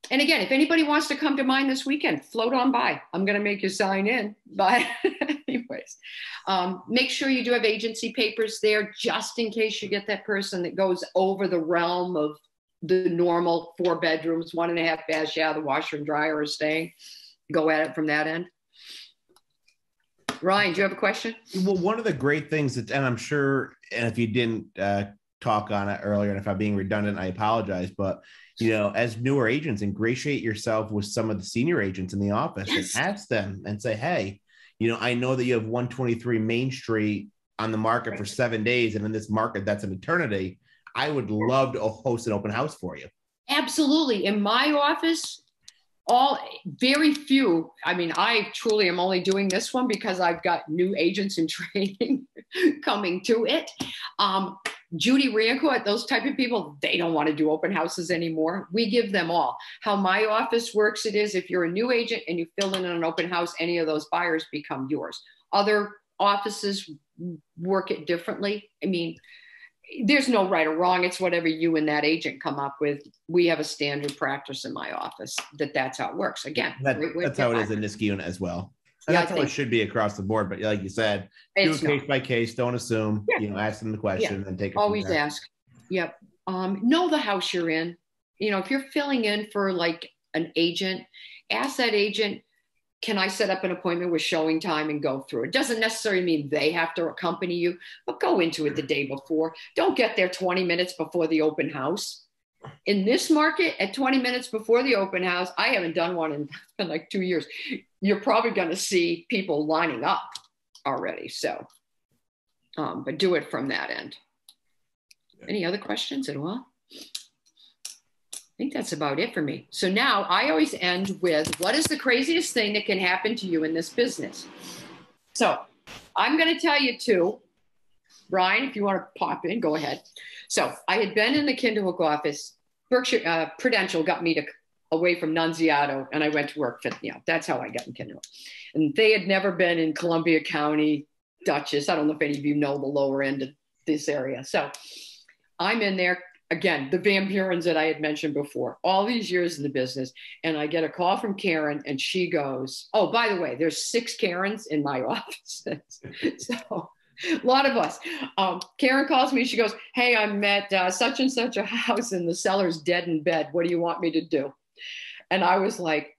And again, if anybody wants to come to mine this weekend, float on by. I'm going to make you sign in. But anyways, make sure you do have agency papers there just in case you get that person that goes over the realm of the normal 4 bedrooms, 1.5 baths. Yeah, the washer and dryer are staying. Go at it from that end. Ryan, do you have a question? Well, one of the great things that, and I'm sure, and if you didn't talk on it earlier, and if I'm being redundant, I apologize, but as newer agents, ingratiate yourself with some of the senior agents in the office. Yes. And ask them and say, hey, I know that you have 123 Main Street on the market for 7 days. And in this market, that's an eternity. I would love to host an open house for you. Absolutely. In my office, very few. I mean, I truly am only doing this one because I've got new agents in training coming to it. Judy Rancourt, those type of people, they don't want to do open houses anymore. We give them all. How my office works, it is if you're a new agent and you fill in an open house, any of those buyers become yours. Other offices work it differently. I mean, there's no right or wrong. It's whatever you and that agent come up with. We have a standard practice in my office that's how it works. Again, that's how it is in this unit as well. And that's how it should be across the board. But like you said, do it case by case. Don't assume. Ask them the question and take it. Always ask. Yep. Know the house you're in. If you're filling in for like an agent, ask that agent, can I set up an appointment with showing time and go through? It doesn't necessarily mean they have to accompany you, but go into it the day before. Don't get there 20 minutes before the open house. In this market, at 20 minutes before the open house, I haven't done one in it's been like 2 years. You're probably going to see people lining up already. So, but do it from that end. Any other questions at all? I think that's about it for me. So now I always end with, what is the craziest thing that can happen to you in this business? So I'm going to tell you 2. Brian, if you want to pop in, go ahead. So I had been in the Kinderhook office. Berkshire Prudential got me away from Nunziato, and I went to work for, that's how I got in Kinderhook. And they had never been in Columbia County, Dutchess. I don't know if any of you know the lower end of this area. So I'm in there. Again, the Van Burens that I had mentioned before, all these years in the business. And I get a call from Karen and she goes, oh, by the way, there's 6 Karens in my office. So a lot of us. Karen calls me. She goes, hey, I'm at such and such a house and the seller's dead in bed. What do you want me to do? And I was like,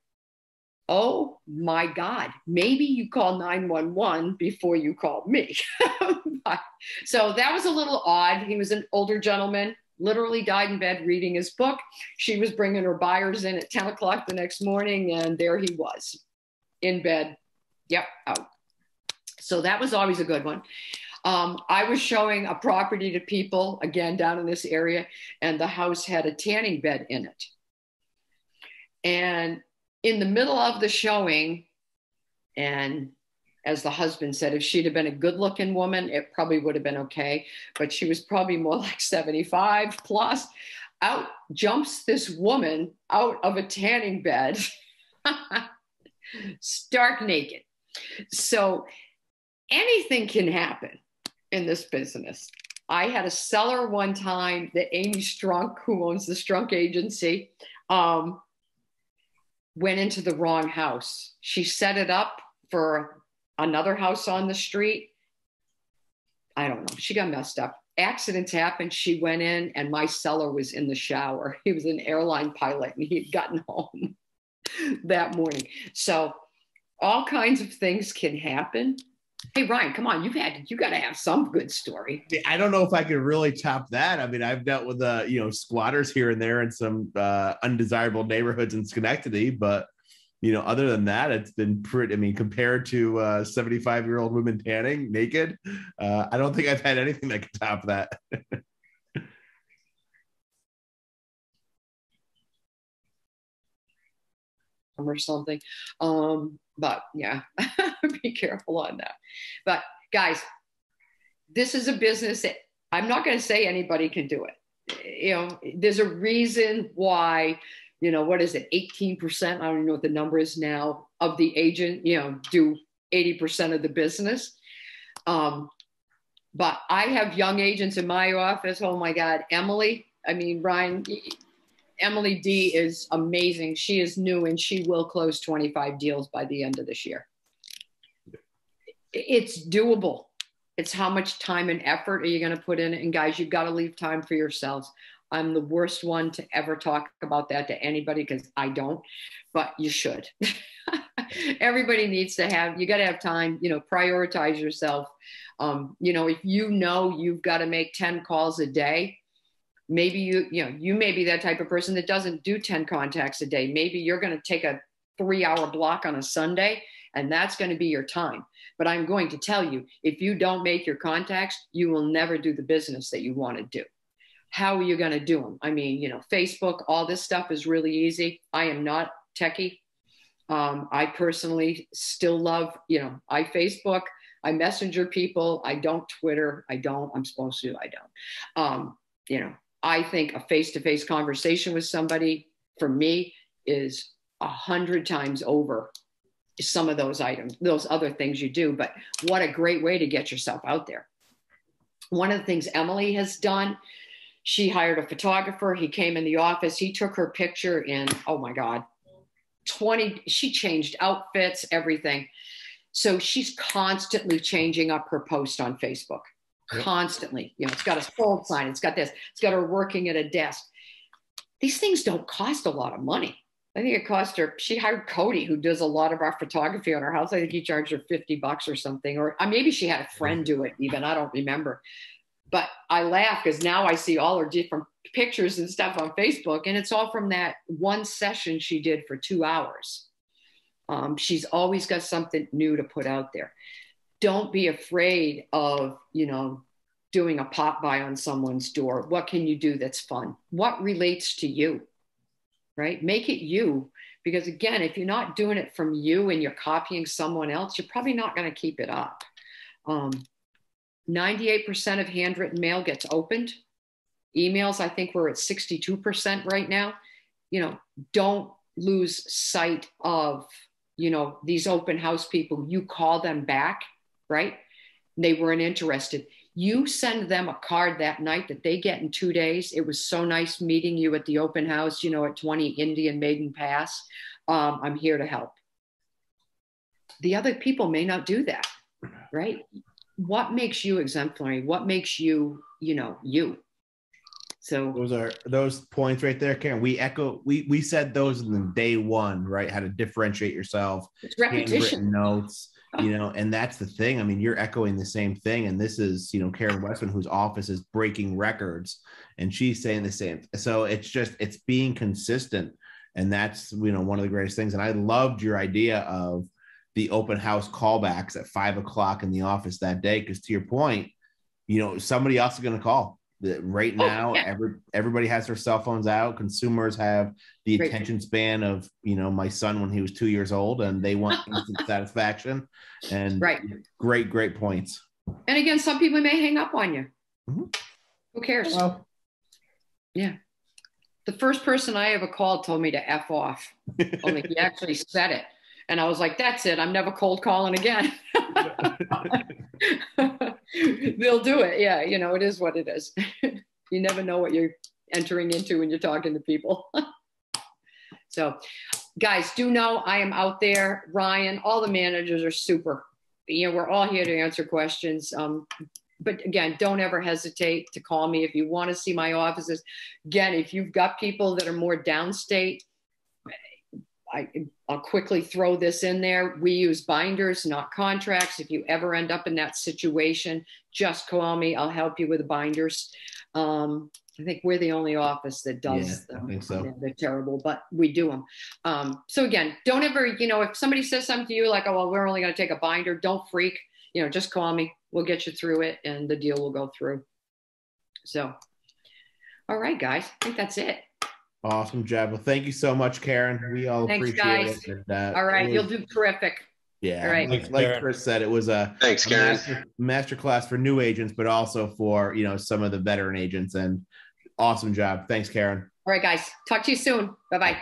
oh my God, maybe you call 911 before you call me. So that was a little odd. He was an older gentleman. Literally died in bed reading his book. She was bringing her buyers in at 10 o'clock the next morning, and there he was in bed. Yep, out. So that was always a good one. I was showing a property to people, again, down in this area, and the house had a tanning bed in it. And in the middle of the showing, and as the husband said, if she'd have been a good looking woman, it probably would have been okay. But she was probably more like 75 plus. Out jumps this woman out of a tanning bed, stark naked. So anything can happen in this business. I had a seller one time that Amy Strunk, who owns the Strunk agency, went into the wrong house. She set it up for another house on the street. I don't know. She got messed up. Accidents happened. She went in and my seller was in the shower. He was an airline pilot and he'd gotten home that morning. So all kinds of things can happen. Hey, Ryan, come on. You got to have some good story. I don't know if I could really top that. I mean, I've dealt with, squatters here and there in some undesirable neighborhoods in Schenectady, but other than that, it's been pretty, compared to 75-year-old women tanning naked, I don't think I've had anything that could top that. Or something. But yeah, be careful on that. But guys, this is a business that I'm not going to say anybody can do it. There's a reason why, what is it? 18%. I don't even know what the number is now of the agent, do 80% of the business. But I have young agents in my office. Oh my God, Emily. Ryan, Emily D is amazing. She is new and she will close 25 deals by the end of this year. It's doable. It's how much time and effort are you going to put in it? And guys, you've got to leave time for yourselves. I'm the worst one to ever talk about that to anybody because I don't, but you should. Everybody needs to have, you got to have time, prioritize yourself. If you've got to make 10 calls a day, maybe you may be that type of person that doesn't do 10 contacts a day. Maybe you're going to take a 3-hour block on a Sunday and that's going to be your time. But I'm going to tell you, if you don't make your contacts, you will never do the business that you want to do. How are you going to do them? Facebook, all this stuff is really easy. I am not techie. I personally still love, I Facebook, I messenger people. I don't Twitter. I'm supposed to, I don't. I think a face-to-face conversation with somebody for me is 100 times over some of those items, those other things you do. But what a great way to get yourself out there. One of the things Emily has done, she hired a photographer. He came in the office. He took her picture in, oh my God, she changed outfits, everything. So she's constantly changing up her post on Facebook. Constantly, it's got a sold sign, it's got this, it's got her working at a desk. These things don't cost a lot of money. I think it cost her, she hired Cody, who does a lot of our photography on her house. I think he charged her $50 or something, or maybe she had a friend do it even, I don't remember. But I laugh because now I see all her different pictures and stuff on Facebook, and it's all from that one session she did for 2 hours. She's always got something new to put out there. Don't be afraid of, doing a pop by on someone's door. What can you do that's fun? What relates to you, right? Make it you. Because again, if you're not doing it from you and you're copying someone else, you're probably not going to keep it up. 98% of handwritten mail gets opened. Emails, I think we're at 62% right now. Don't lose sight of, these open house people. You call them back, right? They weren't interested. You send them a card that night that they get in 2 days. It was so nice meeting you at the open house, at 20 Indian Maiden Pass. I'm here to help. The other people may not do that, right? What makes you exemplary? What makes you, you? So those points right there, Karen. We said those in the day one, right? How to differentiate yourself. It's repetition. Handwritten notes, and that's the thing. You're echoing the same thing. And this is, Karen Westman, whose office is breaking records, and she's saying the same. So it's being consistent. And that's, one of the greatest things. And I loved your idea of the open house callbacks at 5 o'clock in the office that day. Cause to your point, somebody else is going to call. right now, everybody has their cell phones out. Consumers have the attention span of, my son when he was 2 years old, and they want instant satisfaction. And great points. And again, some people may hang up on you. Mm-hmm. Who cares? Well, yeah. The first person I ever called told me to F off. Only he actually said it. And I was like, that's it. I'm never cold calling again. They'll do it. Yeah. It is what it is. You never know what you're entering into when you're talking to people. So guys, do know I am out there. Ryan, all the managers are super. We're all here to answer questions. But again, don't ever hesitate to call me if you want to see my offices. Again, if you've got people that are more downstate, I'll quickly throw this in there. We use binders, not contracts. If you ever end up in that situation, just call me. I'll help you with the binders. I think we're the only office that does them. I think so. They're terrible, but we do them. So again, don't ever, if somebody says something to you like, oh, well, we're only going to take a binder, don't freak. Just call me. We'll get you through it and the deal will go through. So, all right, guys, I think that's it. Awesome job. Well, thank you so much, Karen. We all appreciate guys. it. And, all right, you'll do terrific. Yeah, all right. Like Chris said, it was a master class for new agents, but also for some of the veteran agents. And awesome job. Thanks, Karen. All right, guys. Talk to you soon. Bye-bye.